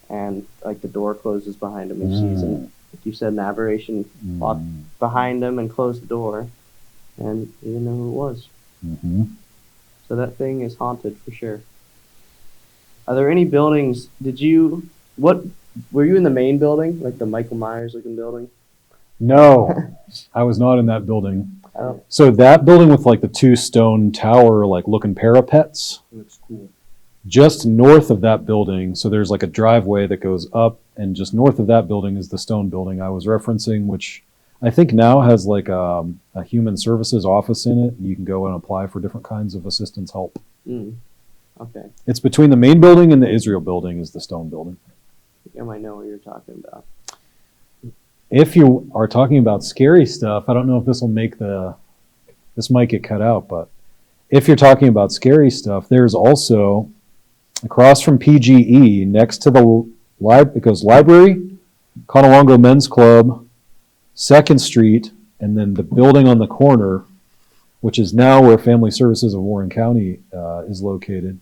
A: and like the door closes behind him, and he sees, like you said, an aberration walk behind him and close the door, and he didn't know who it was.
C: Mm-hmm.
A: So that thing is haunted for sure. Are there any buildings? Were you in the main building, like the Michael Myers looking building?
C: No, I was not in that building.
A: Oh.
C: So that building with like the 2 stone tower, like looking parapets,
B: It looks cool.
C: just north of that building. So there's like a driveway that goes up, and just north of that building is the Stone Building I was referencing, which I think now has like a human services office in it. You can go and apply for different kinds of assistance help.
A: Mm. Okay.
C: It's between the main building and the Israel building is the stone building.
A: I think I might know what you're talking about.
C: If you are talking about scary stuff, I don't know if this might get cut out, but if you're talking about scary stuff, there's also across from PGE next to the it goes library, Conowongo Men's Club, 2nd Street, and then the building on the corner, which is now where Family Services of Warren County is located.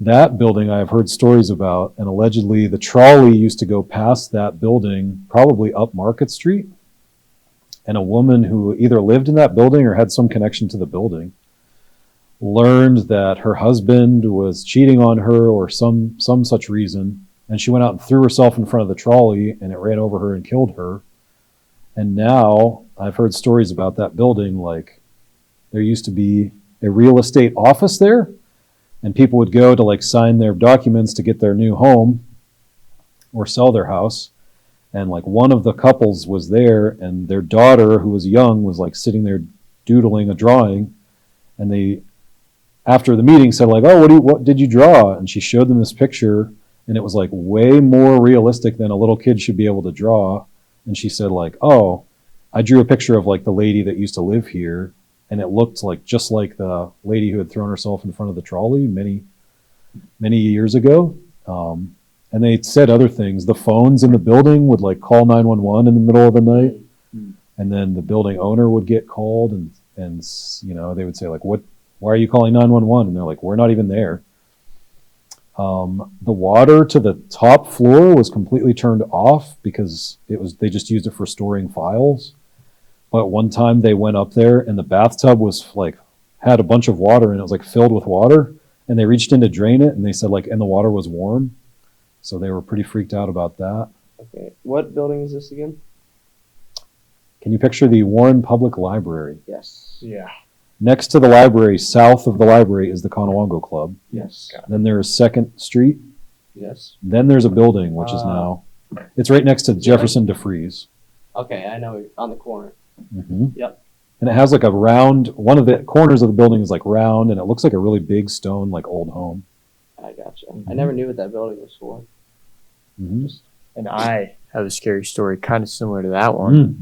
C: That building I've heard stories about, and allegedly the trolley used to go past that building, probably up Market Street, and a woman who either lived in that building or had some connection to the building learned that her husband was cheating on her or some such reason, and she went out and threw herself in front of the trolley, and it ran over her and killed her. And now I've heard stories about that building, like there used to be a real estate office there, and people would go to like sign their documents to get their new home or sell their house. And like one of the couples was there, and their daughter, who was young, was like sitting there doodling a drawing. And they, after the meeting, said like, "Oh, what did you draw?" And she showed them this picture, and it was like way more realistic than a little kid should be able to draw. And she said like, "Oh, I drew a picture of like the lady that used to live here, and it looked like just like the lady who had thrown herself in front of the trolley many years ago." And they said other things. The phones in the building would like call 911 in the middle of the night, and then the building owner would get called, and you know, they would say like, "Why are you calling 911?" And they're like, "We're not even there." The water to the top floor was completely turned off because they just used it for storing files. But one time they went up there and the bathtub was like had a bunch of water and it was like filled with water, and they reached in to drain it, and they said like, and the water was warm. So they were pretty freaked out about that.
A: Okay. What building is this again?
C: Can you picture the Warren Public Library?
A: Yes.
B: Yeah.
C: Next to the library, south of the library, is the Conowongo Club.
A: Yes.
C: Then there's 2nd Street.
A: Yes.
C: Then there's a building, which is now, it's right next to Jefferson DeFreeze.
A: Okay, I know, on the corner.
C: Mm-hmm.
A: Yep.
C: And it has like a round, one of the corners of the building is like round, and it looks like a really big stone, like old home.
A: I gotcha. I never knew what that building was for.
C: Mm-hmm.
B: And I have a scary story kind of similar to that one.
C: Mm.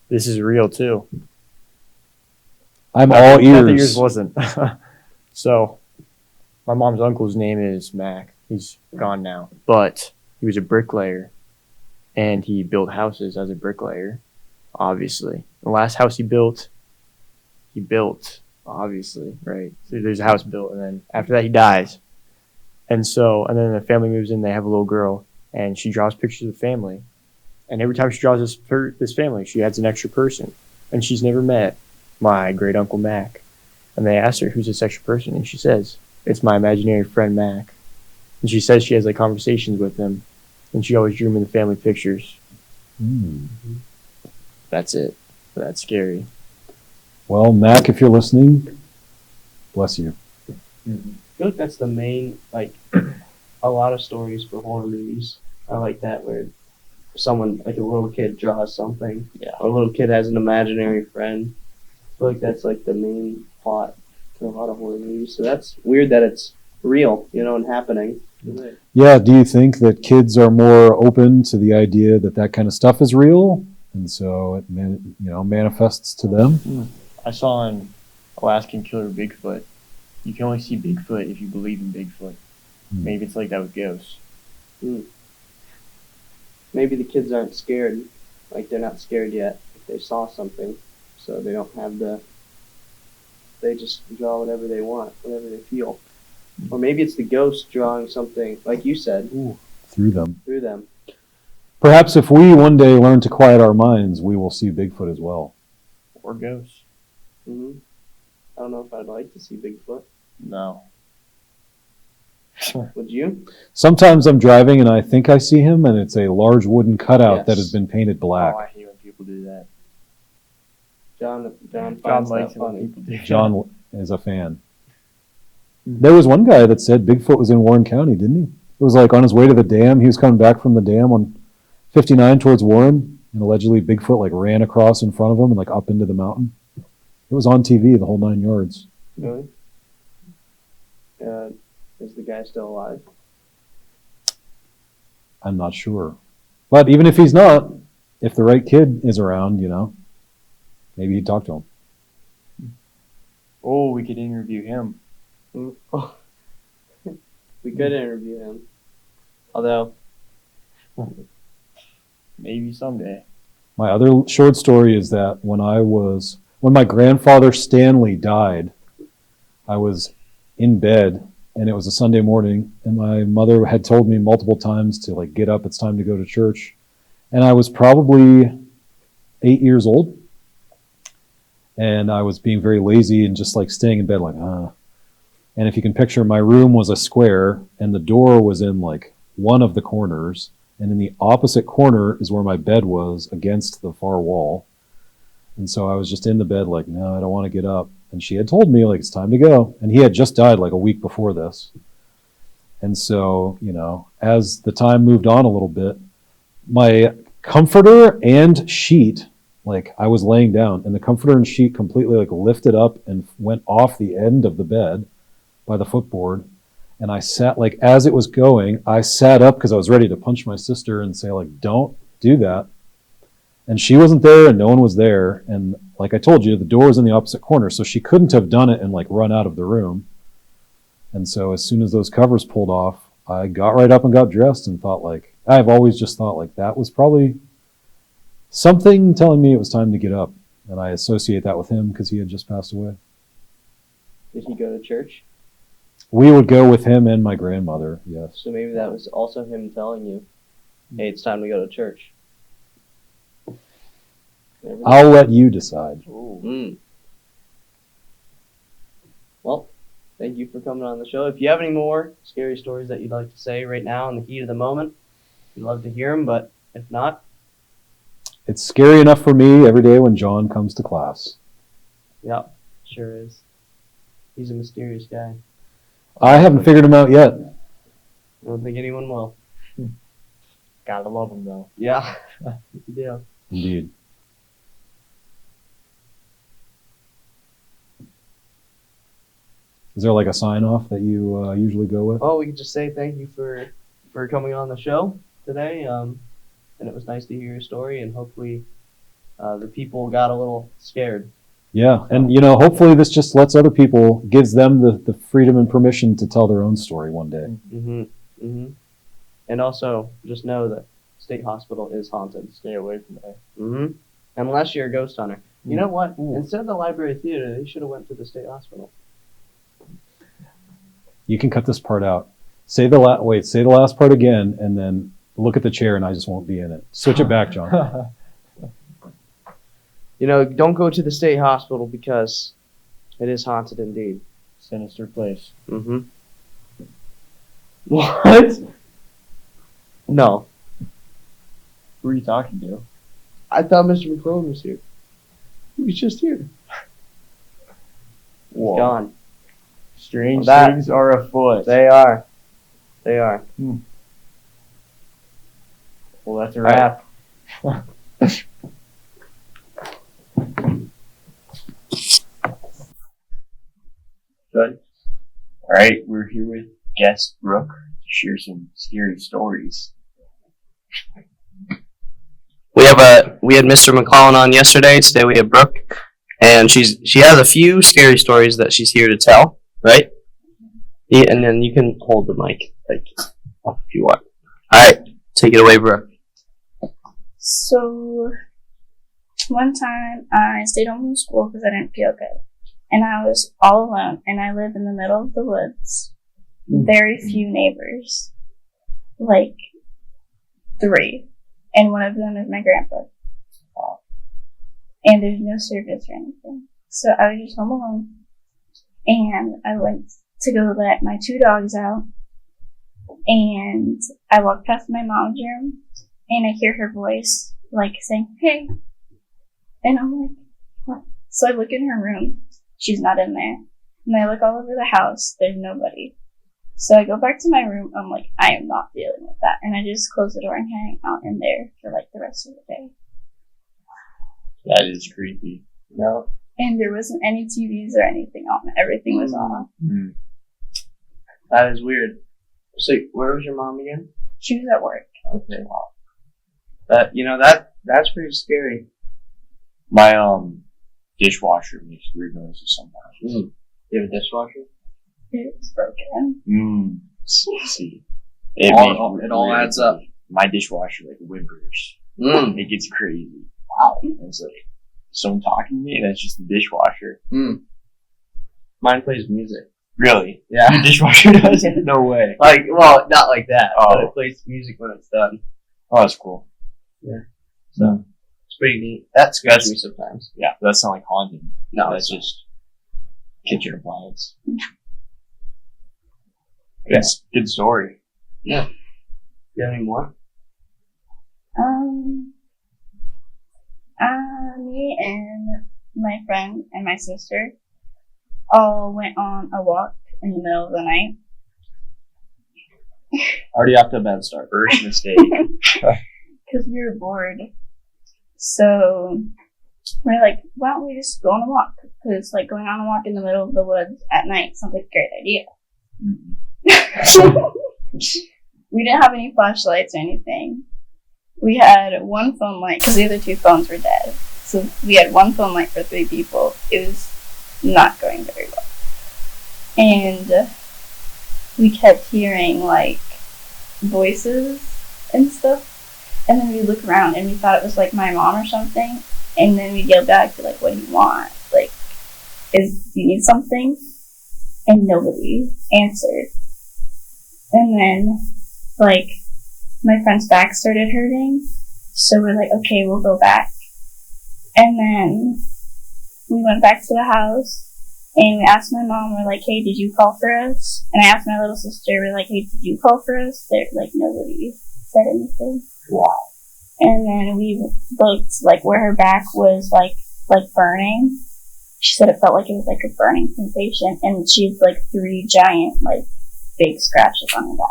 B: This is real too.
C: I'm
B: Not
C: all
B: that- not that
C: ears.
B: yours wasn't. So, my mom's uncle's name is Mac. He's gone now, but he was a bricklayer, and he built houses as a bricklayer. Obviously, the last house he built, obviously, right? So there's a house built, and then after that he dies, and then the family moves in. They have a little girl, and she draws pictures of the family, and every time she draws this family, she adds an extra person, and she's never met my great uncle Mac. And they asked her, "Who's this extra person?" And she says, "It's my imaginary friend Mac." And she says she has like conversations with him, and she always drew him in the family pictures.
C: Mm.
B: That's it. That's scary.
C: Well, Mac, if you're listening, bless you.
A: I feel like that's the main, like, a lot of stories for horror movies. I like that, where someone, like a little kid, draws something.
B: Yeah.
A: Or a little kid has an imaginary friend. I feel like that's, like, the main plot to a lot of horror movies. So that's weird that it's real, and happening.
C: Yeah, do you think that kids are more open to the idea that that kind of stuff is real, and so it manifests to them?
B: I saw in Alaskan Killer Bigfoot, you can only see Bigfoot if you believe in Bigfoot. Maybe it's like that with ghosts.
A: Maybe the kids aren't scared. Like, they're not scared yet if they saw something. So they don't have they just draw whatever they want, whatever they feel. Or maybe it's the ghost drawing something, like you said,
C: Through them.
A: through them.
C: Perhaps if we one day learn to quiet our minds, we will see Bigfoot as well.
B: Or ghosts.
A: I don't know if I'd like to see Bigfoot.
B: No.
A: Would you?
C: Sometimes I'm driving and I think I see him, and it's a large wooden cutout that has been painted black.
B: Oh, I hate when people do that.
A: John
B: John
A: finds
B: likes
A: that
B: it when
A: funny.
B: people do that.
C: John is a fan. There was one guy that said Bigfoot was in Warren County, didn't he? It was like on his way to the dam. He was coming back from the dam on 59 towards Warren, and allegedly Bigfoot like ran across in front of him and like up into the mountain. It was on TV, the whole 9 yards.
A: Really? Is the guy still alive?
C: I'm not sure. But even if he's not, if the right kid is around, maybe he'd talk to him.
B: Oh, we could interview him.
A: We could interview him. Although,
B: Maybe someday.
C: My other short story is that when my grandfather Stanley died, I was in bed and it was a Sunday morning and my mother had told me multiple times to like get up, it's time to go to church. And I was probably 8 years old and I was being very lazy and just like staying in bed like, And if you can picture, my room was a square and the door was in like one of the corners. And in the opposite corner is where my bed was against the far wall. And so I was just in the bed like, no, I don't want to get up. And she had told me like, it's time to go. And he had just died like a week before this. And so, as the time moved on a little bit, my comforter and sheet, like I was laying down and the comforter and sheet completely like lifted up and went off the end of the bed by the footboard. And I sat like, as it was going, I sat up because I was ready to punch my sister and say like, don't do that. And she wasn't there and no one was there. And like I told you, the door was in the opposite corner. So she couldn't have done it and like run out of the room. And so as soon as those covers pulled off, I got right up and got dressed and thought like, I've always just thought like that was probably something telling me it was time to get up. And I associate that with him because he had just passed away.
A: did he go to church?
C: We would go with him and my grandmother, yes.
A: So maybe that was also him telling you, hey, it's time to go to church.
C: I'll let you decide.
A: Well, thank you for coming on the show. If you have any more scary stories that you'd like to say right now in the heat of the moment, we'd love to hear them, but if not...
C: It's scary enough for me every day when John comes to class.
A: Yep, sure is. He's a mysterious guy.
C: I haven't figured him out yet.
A: I don't think anyone will.
B: Gotta love him though.
A: Yeah, yeah.
C: Indeed. Is there like a sign off that you usually go with?
A: Well, we could just say thank you for coming on the show today. And it was nice to hear your story, and hopefully the people got a little scared.
C: Yeah, and hopefully this just lets other people, gives them the freedom and permission to tell their own story one day.
A: And also, just know that State Hospital is haunted.
B: Stay away from there.
A: Unless you're a ghost hunter. You know what? Instead of the library theater, they should have went to the State Hospital.
C: You can cut this part out. Say the last part again, and then look at the chair, and I just won't be in it. Switch it back, John.
A: Don't go to the State Hospital because it is haunted indeed.
B: Sinister place.
A: What? No.
B: Who are you talking to?
A: I thought Mr. McClellan was here. He was just here. He's gone.
B: Strange things are afoot.
A: They are.
B: Well, that's a wrap. Good. All right, we're here with guest Brooke to share some scary stories.
A: We had Mr. McClellan on yesterday. Today we have Brooke, and she has a few scary stories that she's here to tell, right? Yeah, and then you can hold the mic if you want. All right, take it away, Brooke.
D: So, one time I stayed home from school because I didn't feel good. And I was all alone, and I live in the middle of the woods. Very few neighbors. Like 3. And one of them is my grandpa. And there's no service or anything. So I was just home alone. And I went to go let my 2 dogs out. And I walked past my mom's room, and I hear her voice, saying, hey. And I'm like, what? So I look in her room. She's not in there. And I look all over the house. There's nobody. So I go back to my room. I'm like, I am not dealing with that. And I just close the door and hang out in there for the rest of the day.
B: That is creepy.
A: No.
D: And there wasn't any TVs or anything on. Everything was off.
B: Mm.
A: That is weird. So, where was your mom again?
D: She was at work.
A: Okay. Wow. That's pretty scary.
B: My dishwasher makes weird noises sometimes.
A: Mm. You have a dishwasher?
D: It's broken.
B: See.
A: It all
B: weird.
A: adds up.
B: My dishwasher like whimpers.
A: Mm.
B: It gets crazy. Wow. And it's like someone talking to me, and it's just the dishwasher.
A: Mm. Mine plays music.
B: Really?
A: Yeah.
B: Your dishwasher does? No way.
A: Like, well, not like that, but
B: Oh.
A: it plays music when it's done.
B: Oh, that's cool.
A: So, it's pretty neat. That scares
B: That's-
A: me sometimes.
B: Yeah, that's not like haunted.
A: No,
B: That's
A: it's
B: just kitchen appliance. Yes, good story.
A: Do you have any more?
D: Me and my friend and my sister all went on a walk in the middle of the night.
B: Already off to a bad start. First mistake.
D: Because we were bored. So we're like, why don't we just go on a walk? Because like going on a walk in the middle of the woods at night sounds like a great idea. We didn't have any flashlights or anything. We had one phone light because the other two phones were dead. So we had one phone light for 3 people. It was not going very well. And we kept hearing like voices and stuff. And then we look around and we thought it was like my mom or something. And then we yelled back, like, what do you want? Like, do you need something? And nobody answered. And then, like, my friend's back started hurting. So we're like, okay, we'll go back. And then we went back to the house and we asked my mom, we're like, hey, did you call for us? And I asked my little sister, we're like, hey, did you call for us? They're like, nobody said anything.
B: Wow.
D: And then we looked like where her back was like burning. She said it felt like it was like a burning sensation, and she had like 3 giant like big scratches on her back.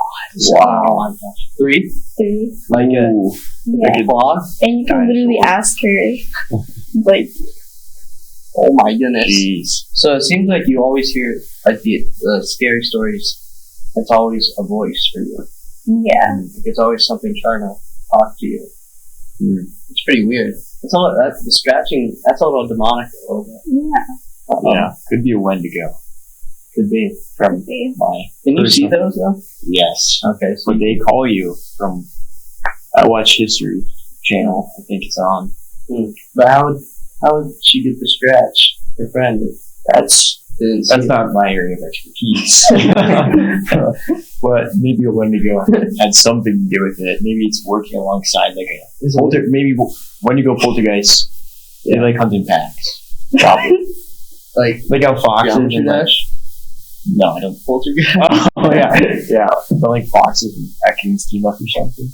B: Wow.
A: 3?
D: 3.
A: Like a
D: Yeah.
A: claw?
D: And you can literally ask her, like,
A: Oh my goodness.
B: Jeez.
A: So it seems like you always hear like the scary stories. It's always a voice for you.
D: yeah.
A: It's always something trying to talk to you. It's pretty weird. It's all that the scratching. That's a little demonic a little bit.
D: Yeah.
B: Yeah. Could be a Wendigo.
A: Could be.
B: From
D: See?
B: my.
A: Can you see
B: personal-
A: those though?
B: Yes.
A: Okay. So
B: But they call you from. I watch History Channel. I think it's on.
A: but how would she get the scratch? Her friend.
B: That's not my area of expertise. But maybe a Wendigo had something to do with it. Maybe it's working alongside like a maybe Wendigo poltergeist. They like hunting packs. Probably. like how foxes
A: Geometry
B: and like,
A: Dash?
B: no, I don't poltergeist. Oh yeah. But like foxes and raccoons team up or something.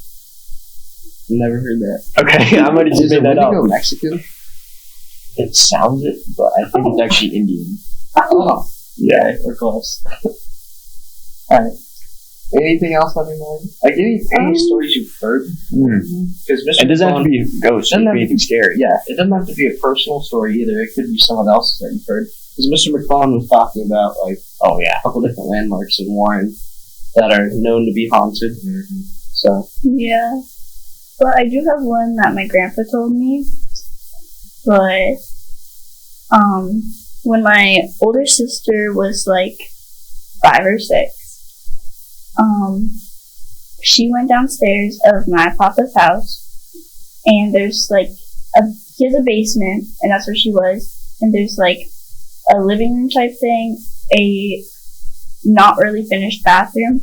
A: Never heard that.
B: Okay, I might have just
A: Is
B: made
A: it
B: that up.
A: Wendigo Mexican?
B: It sounds it, but I think it's actually Indian.
A: Oh.
B: Yeah.
A: We're close. Alright. Anything else on your mind? Like any stories you've heard? Because Mr.
B: It doesn't have
A: McClellan-
B: to be a ghost. It
A: Doesn't
B: can
A: have
B: be
A: to
B: anything scary.
A: Yeah, it doesn't have to be a personal story either. It could be someone else's that you've heard. Because Mr. McClellan was talking about like
B: Oh yeah.
A: a couple different landmarks in Warren that are known to be haunted. So
D: Yeah. But I do have one that my grandpa told me. But when my older sister was like 5 or 6, she went downstairs of my papa's house, and there's like he has a basement, and that's where she was, and there's like a living room type thing, a not really finished bathroom,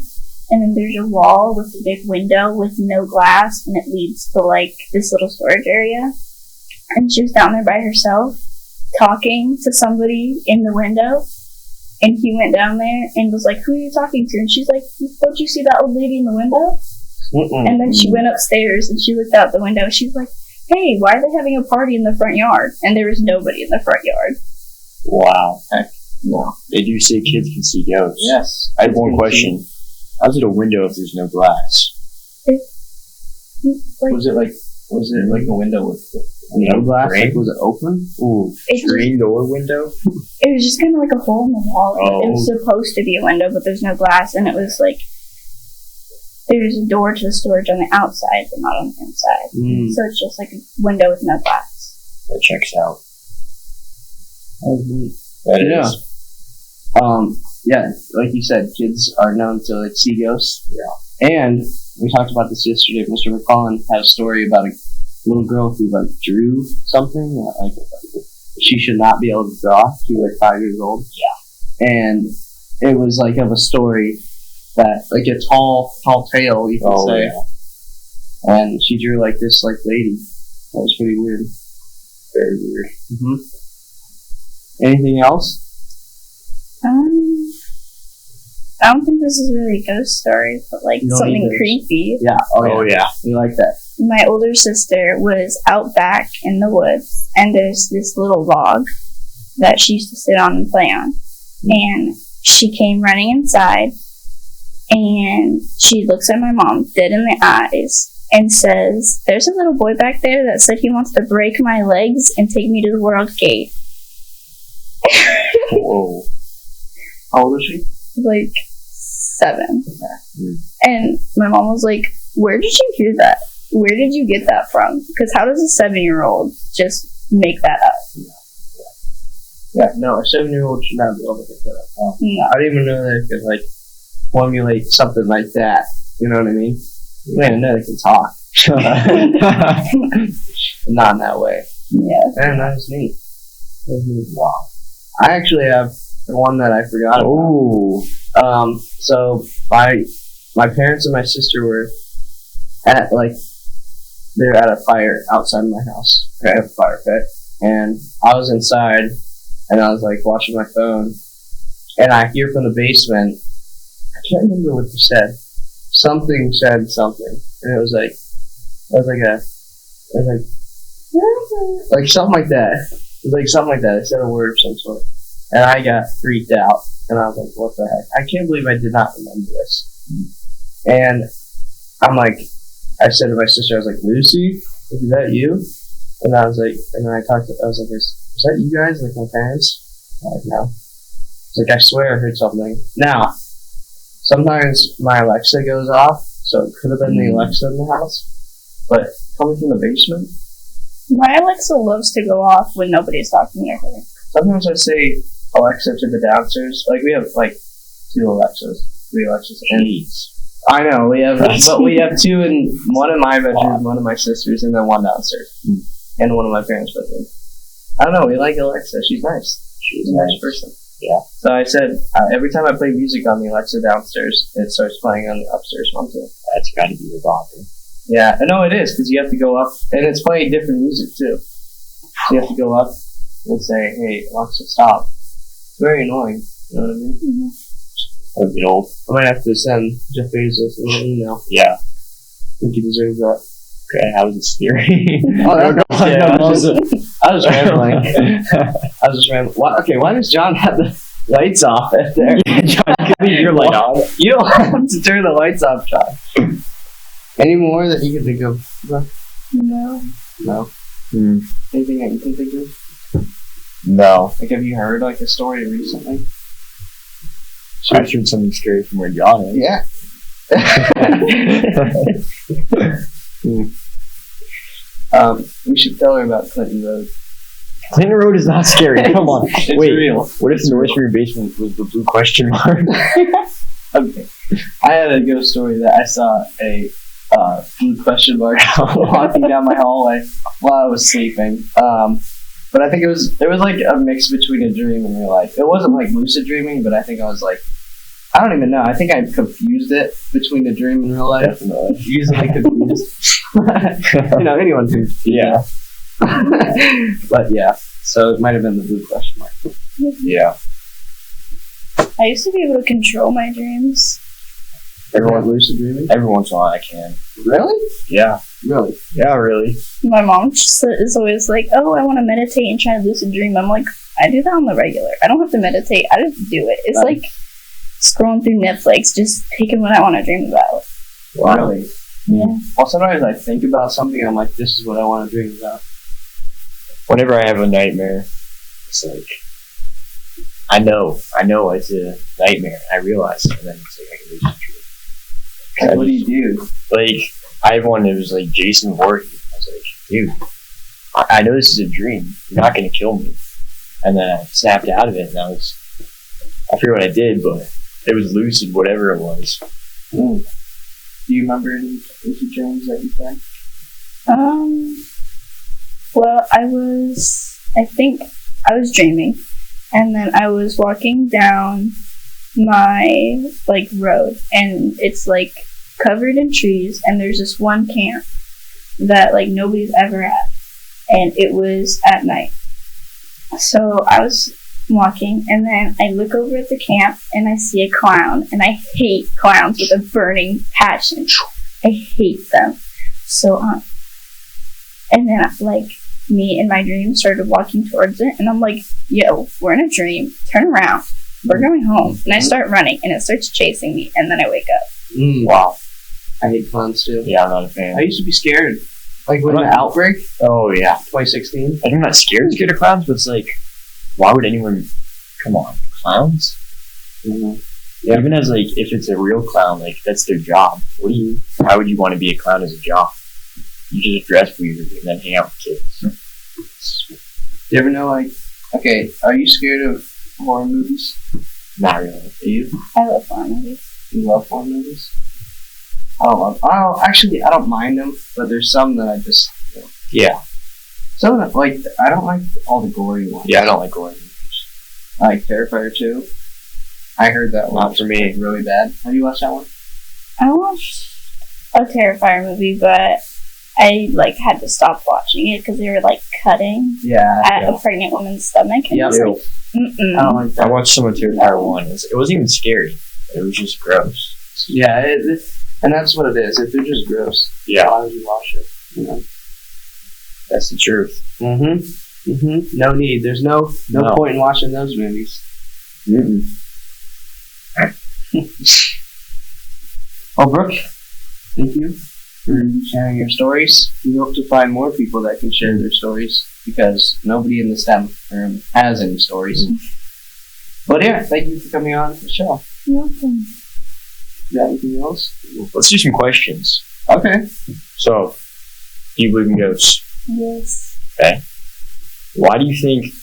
D: and then there's a wall with a big window with no glass, and it leads to like this little storage area. And she was down there by herself, talking to somebody in the window. And he went down there and was like, who are you talking to? And she's like, don't you see that old lady in the window? And then she went upstairs and she looked out the window. She was like, hey, why are they having a party in the front yard? And there was nobody in the front yard.
B: Wow.
A: heck no.
B: They do say kids can see ghosts.
A: Yes.
B: I have one question. How's it a window if there's no glass?
D: Like,
A: Was it like a window with No glass. Like, was it open? Ooh.
B: Screen door window?
D: It was just kind of like a hole in the wall.
B: Oh.
D: It was supposed to be a window, but there's no glass, and it was like there's a door to the storage on the outside, but not on the inside. So it's just like a window with no glass.
B: That checks out.
A: Yeah.
B: Is.
A: Yeah, like you said, kids are known to like see ghosts. Yeah. And we talked about this yesterday. Mr. McCollum had a story about a little girl who like drew something that, like she should not be able to draw. She was like 5 years old. Yeah. And it was like of a story that like a tall tale, you could say. Yeah. And she drew like this like lady. That was pretty weird. Very weird. Anything else?
D: I don't think this is really a ghost story, but like something creepy.
A: Yeah. Oh yeah. We like that.
D: My older sister was out back in the woods, and there's this little log that she used to sit on and play on. And she came running inside, and she looks at my mom dead in the eyes and says, "There's a little boy back there that said he wants to break my legs and take me to the world gate."
A: Whoa. How old was she?
D: Like 7. And my mom was like, "Where did you hear that? Where did you get that from? Because how does a 7-year-old just make that up?"
A: Yeah, no, a 7-year-old should not be able to get that up.
D: No.
A: I didn't even know they could like formulate something like that. You know what I mean? You didn't even know they could talk. Not in that way.
D: Yeah.
A: Man, that was neat. Wow. I actually have one that I forgot about.
B: Ooh.
A: So my parents and my sister were at they're at a fire outside of my house. I have a fire pit, and I was inside, and I was like watching my phone, and I hear from the basement. I can't remember what they said. Something said something, and it was like something like that. It was like something like that. It said a word of some sort, and I got freaked out, and I was like, "What the heck? I can't believe I did not remember this." And I'm like, I said to my sister, I was like, "Lucy, is that you?" And I was like, and then I was like, "Is that you guys? Like my parents?" I'm like, no. It's like, I swear I heard something. Now, sometimes my Alexa goes off, so it could have been the Alexa in the house, but coming from the basement.
D: My Alexa loves to go off when nobody's talking to her.
A: Sometimes I say Alexa to the downstairs. Like, we have, 2 Alexas, 3 Alexas. And I know, we have 2 in, one in my bedroom, one in my sister's, and then one downstairs. And one in my parents' bedroom. I don't know, we like Alexa. She's nice. She's a nice person. Yeah. So I said, every time I play music on the Alexa downstairs, it starts playing on the upstairs one too.
B: That's got to be the bother.
A: Yeah, no, it is, because you have to go up, and it's playing different music too. So you have to go up and say, "Hey, Alexa, stop." It's very annoying, you know what I mean?
D: Mm-hmm.
B: That would be old.
A: I might have to send Jeff Bezos a little email.
B: Yeah.
A: I think he deserves that.
B: Okay, how was it scary?
A: I was rambling. Why does John have the lights off at there?
B: John, leave your light on.
A: You don't have to turn the lights off, John. Any more that you can think of?
D: No.
A: No. Anything that you can think of?
B: No.
A: Like, have you heard a story recently?
B: I heard something scary from where John is.
A: Yeah. We should tell her about Clinton Road.
B: Clinton Road is not scary. Come on.
A: It's
B: Wait,
A: real.
B: What if the noise from your basement was the blue question mark?
A: Okay. I had a ghost story that I saw a blue question mark walking down my hallway while I was sleeping. But I think it was like a mix between a dream and real life. It wasn't like lucid dreaming, but I think I was like, I don't even know. I think I confused it between a dream and real life.
B: Definitely.
A: Easily confused. Anyone can.
B: Yeah.
A: But yeah, so it might have been the blue question mark.
B: Yeah.
D: I used to be able to control my dreams.
A: Everyone lucid dreaming?
B: Every once in a while I can.
A: Really?
B: Yeah.
A: Really?
B: Yeah, really.
D: My mom is always like, "Oh, I want to meditate and try to lucid dream." I'm like, I do that on the regular. I don't have to meditate. I just do it. It's like scrolling through Netflix, just picking what I want to dream about.
A: Wow. Really?
D: Yeah.
A: Well, sometimes I think about something, I'm like, this is what I want to dream about.
B: whenever I have a nightmare, it's like I know it's a nightmare. I realize it, and then it's like I can lose the dream.
E: What do you do?
B: Like I have one that was like Jason Voorhees. I was like, dude, I know this is a dream. You're not gonna kill me. And then I snapped out of it, and I forget what I did, but it was lucid, whatever it was.
E: Do you remember any dreams that you've had?
D: Well, I think I was dreaming, and then I was walking down my, like, road, and it's, like, covered in trees, and there's this one camp that, like, nobody's ever at, and it was at night. So I was walking, and then I look over at the camp, and I see a clown, and I hate clowns with a burning passion. I hate them. So, and then, like, me in my dream started walking towards it, and I'm like, yo, we're in a dream, turn around, we're going home. And I start running, and it starts chasing me, and then I wake up.
B: Wow.
E: I hate clowns too.
B: Yeah, I'm not a fan.
E: I used to be scared. Like when the outbreak,
B: Oh yeah.
E: 2016.
B: Like, I'm not scared of clowns, but it's like, why would anyone? Come on, clowns.
E: Mm-hmm.
B: Yeah. Even as like, if it's a real clown, like that's their job. Why would you want to be a clown as a job? You just dress weird and then hang out with kids.
E: Do you ever know, like, okay, are you scared of horror movies?
B: Not really. Are you?
D: I love horror movies.
E: You love horror movies? I don't mind them, but there's some that I just,
B: Yeah.
E: some that, like, I don't like all the gory ones.
B: Yeah, I don't like horror movies.
E: I like Terrifier 2. I heard that one.
B: Not for me.
E: Was really bad. Have you watched that one?
D: I watched a Terrifier movie, but I, like, had to stop watching it because they were, like, cutting
E: Yeah.
D: at a pregnant woman's stomach. And
E: Yeah.
D: it's like,
E: I don't like that.
B: I watched some of Terrifier 1. It wasn't even scary. It was just gross.
E: Yeah, and that's what it is. If they're just gross,
B: Yeah.
E: why would you watch it? You know?
B: That's the truth.
E: No need. There's no
B: No.
E: point in watching those movies.
B: Mm-mm.
E: Well, Brooke, thank you for sharing your stories. We hope to find more people that can share their stories because nobody in the STEM room has any stories. But yeah, thank you for coming on the show.
D: you're welcome.
E: You got anything else?
B: Let's do some questions.
E: Okay.
B: So, do you believe in ghosts?
D: Yes.
B: Okay. Why do you think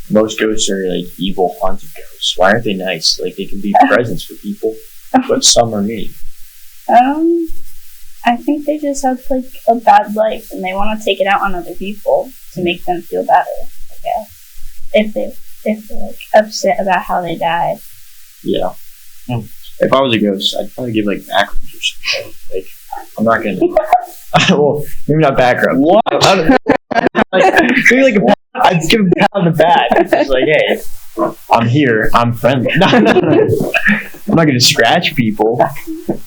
B: most ghosts are like evil, haunted ghosts? Why aren't they nice? Like they can be presents for people, but some are mean.
D: I think they just have, like, a bad life, and they want to take it out on other people to make them feel better, I guess. If they're, like, upset about how they died.
B: Yeah. If I was a ghost, I'd probably give like backrooms or something. Like, I'm not gonna. Well, maybe not backrooms. What? Maybe like I'd give a pat on the back. It's just like, hey, I'm here. I'm friendly. No. I'm not gonna scratch people.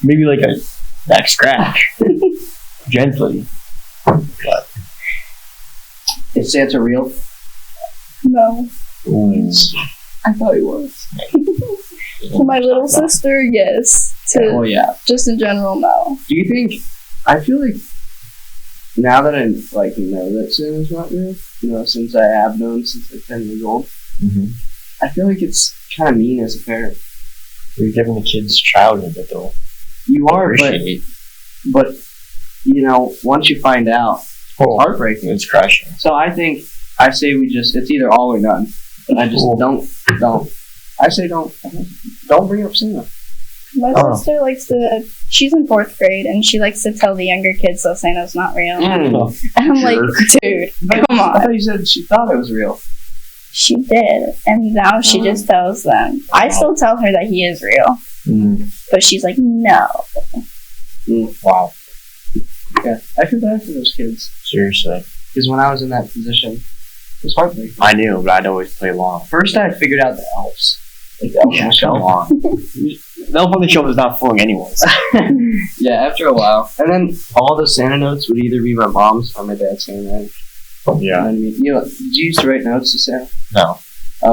B: Maybe like a back scratch, gently. But
E: Is Santa real?
D: No.
E: I thought he was.
D: To my little sister, yes.
E: Oh yeah.
D: Just in general, no.
E: Do you think? I feel like now that I know that Santa's not real, since I have known since like 10 years old, I feel like it's kind of mean as a parent.
B: You're giving the kids childhood that they'll
E: You are,
B: appreciate.
E: but once you find out, it's heartbreaking.
B: It's crushing.
E: So I say it's either all or none. I just don't. I say don't bring up Santa.
D: My sister likes to, she's in 4th grade, and she likes to tell the younger kids that Santa's not real. And I'm like, dude, come
E: I
D: on.
E: thought you said she thought it was real.
D: She did, and now she just tells them. I still tell her that he is real, but she's like, no.
B: Wow.
E: Yeah, I feel bad for those kids.
B: Seriously.
E: Because when I was in that position, it was heartbreaking.
B: I knew, but I'd always play along.
E: First, I figured out the elves.
B: Like the elf on the shelf. The elf on the shelf is not fooling anyone.
E: Yeah, after a while. And then all the Santa notes would either be my mom's or my dad's handwriting.
B: Yeah.
E: You know what I mean? Did you used to write notes to Santa?
B: No.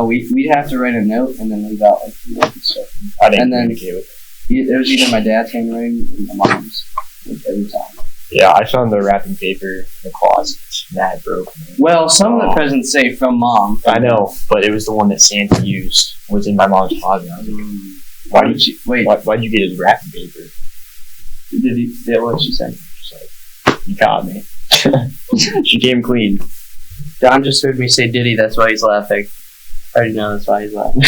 E: We'd have to write a note and then leave out like the note and stuff.
B: I didn't
E: And then-
B: communicate with it.
E: It was either my dad's handwriting or my mom's. Like every time.
B: Yeah, I found the wrapping paper in the closet. that broke me.
E: Well, some of the presents say from mom.
B: I know, but it was the one that Santa used. Was in my mom's closet. I was like, why'd you get his wrapping paper?
E: Did he? Yeah, what she said?
B: You caught me. She came clean.
E: Don just heard me say Diddy. That's why he's laughing. I already know that's why he's laughing.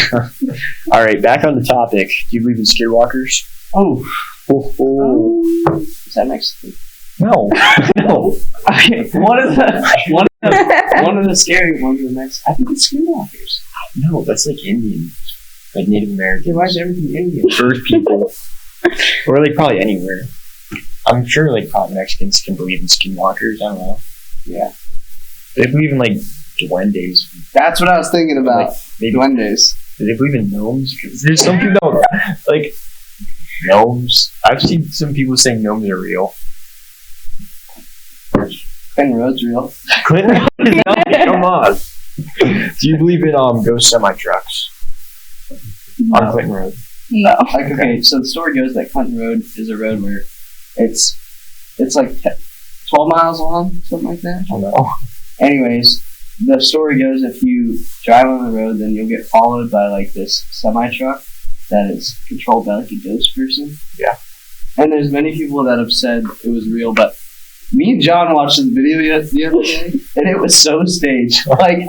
B: All right, back on the topic. Do you believe in skinwalkers?
E: Oh.
B: Oh.
E: Is that next?
B: No. No.
E: Okay. One of the scary ones. The next. I think it's skinwalkers.
B: No, that's like Indian. Like Native American.
E: Why is everything Indian?
B: First people. Or like probably anywhere. I'm sure like probably Mexicans can believe in skinwalkers. I don't know.
E: Yeah.
B: They believe in like duendes.
E: That's what I was thinking about.
B: Like, maybe
E: Duendes.
B: Do they believe in gnomes? 'Cause there's some people that like gnomes. I've seen some people saying gnomes are real.
E: Clinton Road's real.
B: Clinton, come on. Do you believe in ghost semi trucks on Clinton Road?
D: No.
E: Like, okay, so the story goes that Clinton Road is a road where it's like 12 miles long, something like that.
B: I don't know.
E: Anyways, the story goes if you drive on the road, then you'll get followed by like this semi truck that is controlled by like a ghost person.
B: Yeah.
E: And there's many people that have said it was real, but me and John watched the video the other day, and it was so staged. Like,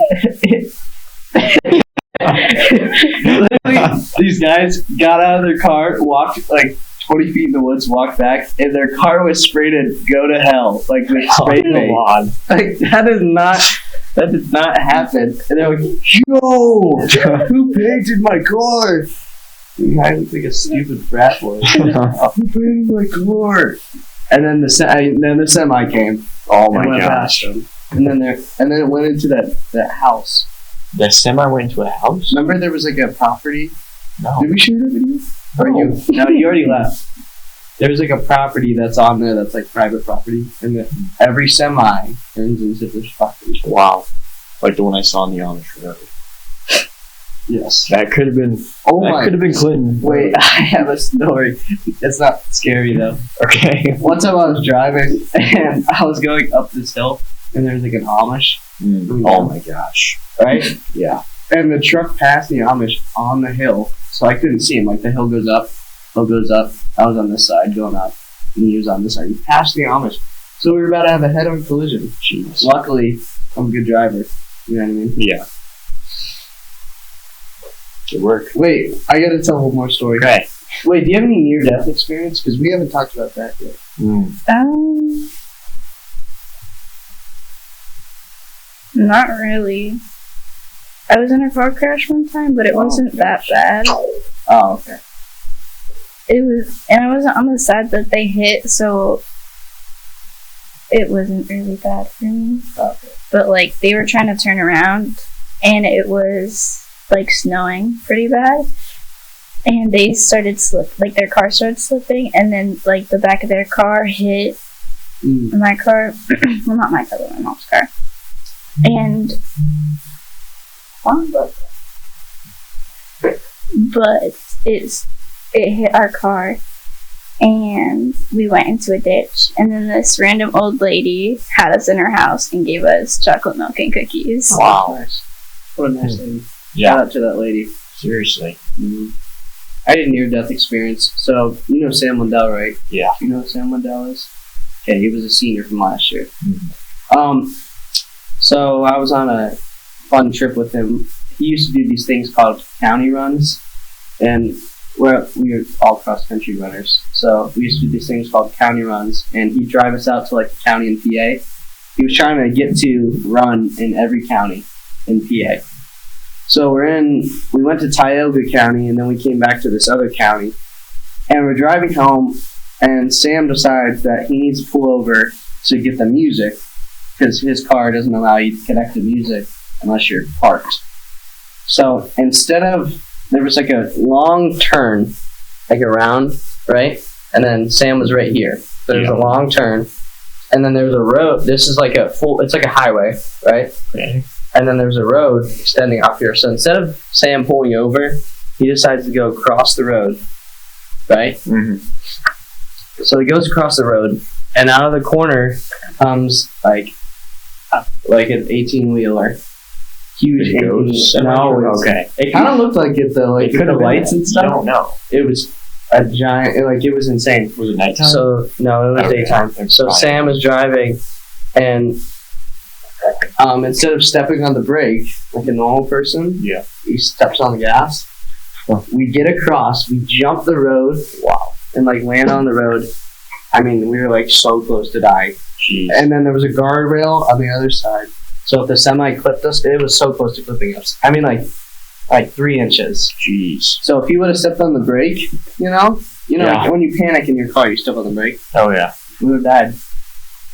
E: literally, these guys got out of their car, walked like 20 feet in the woods, walked back, and their car was sprayed in "Go to Hell," like with spray paint. Like that did not happen. And they're like, "Yo, who painted my car?" The guy looked like a stupid frat boy. Who painted my car? And then the semi came.
B: Oh
E: and
B: my
E: went
B: gosh.
E: past them. And then it went into that house.
B: The semi went into a house?
E: Remember there was like a property?
B: No.
E: Did we shoot that video? Or
B: No.
E: you? No, you already left. There's like a property that's on there that's like private property, and every semi turns into this property.
B: Wow. Like the one I saw on the Amish Road.
E: Yes.
B: That could have been.
E: Oh
B: that
E: my.
B: could have been Clinton.
E: Wait, I have a story. It's not scary though.
B: Okay.
E: One time I was driving and I was going up this hill, and there was like an Amish,
B: Oh my gosh.
E: right?
B: Yeah.
E: And the truck passed the Amish on the hill, so I couldn't see him. Like the hill goes up. I was on this side going up, and he was on this side. He passed the Amish, so we were about to have a head-on collision.
B: Jeez.
E: Luckily, I'm a good driver. You know what I mean?
B: Yeah. Good work.
E: Wait, I gotta tell one more story.
B: Okay.
E: Wait, do you have any near-death experience? Because we haven't talked about that yet.
D: Not really. I was in a car crash one time, but it wasn't that bad.
E: Oh, okay.
D: It was, and I wasn't on the side that they hit, so it wasn't really bad for me.
E: Okay.
D: But like they were trying to turn around, and it was like snowing pretty bad, and they started like their car started slipping, and then like the back of their car hit my car. Well, not my car, but my mom's car, and but it hit our car, and we went into a ditch, and then this random old lady had us in her house and gave us chocolate milk and cookies.
E: Wow. Nice. What a nice lady.
B: Yeah.
E: Shout out to that lady.
B: Seriously.
E: I had a near-death experience. So, you know Sam Lindell, right?
B: Yeah.
E: You know who Sam Lindell is? Okay, he was a senior from last year. So I was on a fun trip with him. He used to do these things called county runs, and we were all cross-country runners. So we used to do these things called county runs, and he'd drive us out to like a county in PA. He was trying to get to run in every county in PA. So we went to Tioga County, and then we came back to this other county, and we're driving home, and Sam decides that he needs to pull over to get the music, because his car doesn't allow you to connect the music unless you're parked. So there was like a long turn, like around, right? And then Sam was right here. There's a long turn, and then there's a road. This is like it's like a highway, right?
B: Okay.
E: And then there's a road extending off here. So instead of Sam pulling over, he decides to go across the road, right?
B: Mm-hmm.
E: So he goes across the road, and out of the corner comes like like an 18-wheeler. Huge
B: Did it go
E: 18.
B: semi-
E: No, it's,
B: okay.
E: it kind of looked like it though, like
B: It
E: with
B: could
E: the
B: have been
E: lights and
B: that.
E: stuff.
B: You don't know.
E: It was a giant, it was insane.
B: Was it nighttime?
E: So no, it was
B: Okay.
E: daytime. So
B: Fine.
E: Sam is driving, and instead of stepping on the brake like a normal person,
B: Yeah.
E: he steps on the gas. We get across, we jump the road, wow, and like land on the road. I mean, we were like so close to dying.
B: Jeez.
E: And then there was a guardrail on the other side. So if the semi clipped us, it was so close to clipping us. I mean, like 3 inches.
B: Jeez.
E: So if you would have stepped on the brake,
B: Yeah.
E: like when you panic in your car, you step on the brake.
B: Oh yeah.
E: We would have died.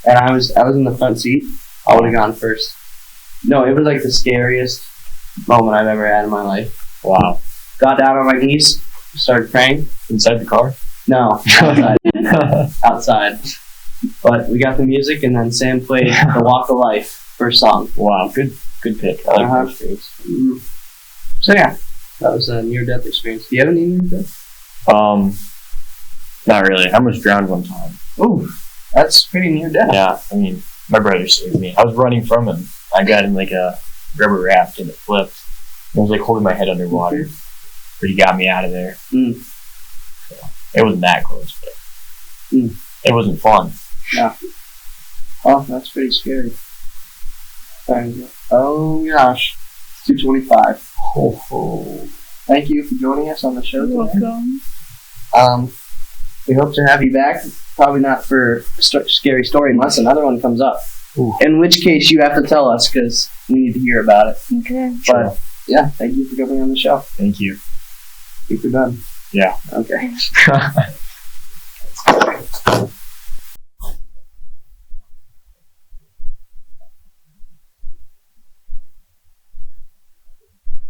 E: And I was in the front seat. I would have gone first. No, it was like the scariest moment I've ever had in my life.
B: Wow.
E: Got down on my knees, started praying.
B: Inside the car?
E: No, outside. Outside. But we got the music, and then Sam played the Walk of Life first song.
B: Wow. Good pick. I like
E: Uh-huh.
B: those things.
E: Mhm. So yeah, that was a near-death experience. Do you have any near-death?
B: Not really. I almost drowned one time.
E: Ooh, that's pretty near-death.
B: Yeah. I mean, my brother saved me. I was running from him. I got in like a rubber raft and it flipped. I was like holding my head underwater. But he got me out of there.
E: Mm.
B: So, it wasn't that close, but it wasn't fun.
E: Oh, that's pretty scary. Oh gosh, it's 2:25.
B: Oh.
E: Thank you for joining us on the show
D: You're
E: today.
D: welcome.
E: We hope to have you back. Probably not for a scary story unless another one comes up.
B: Ooh.
E: In which case, you have to tell us because we need to hear about it.
D: Okay.
E: But yeah, thank you for coming on the show.
B: Thank you.
E: I think we're done.
B: Yeah.
E: Okay.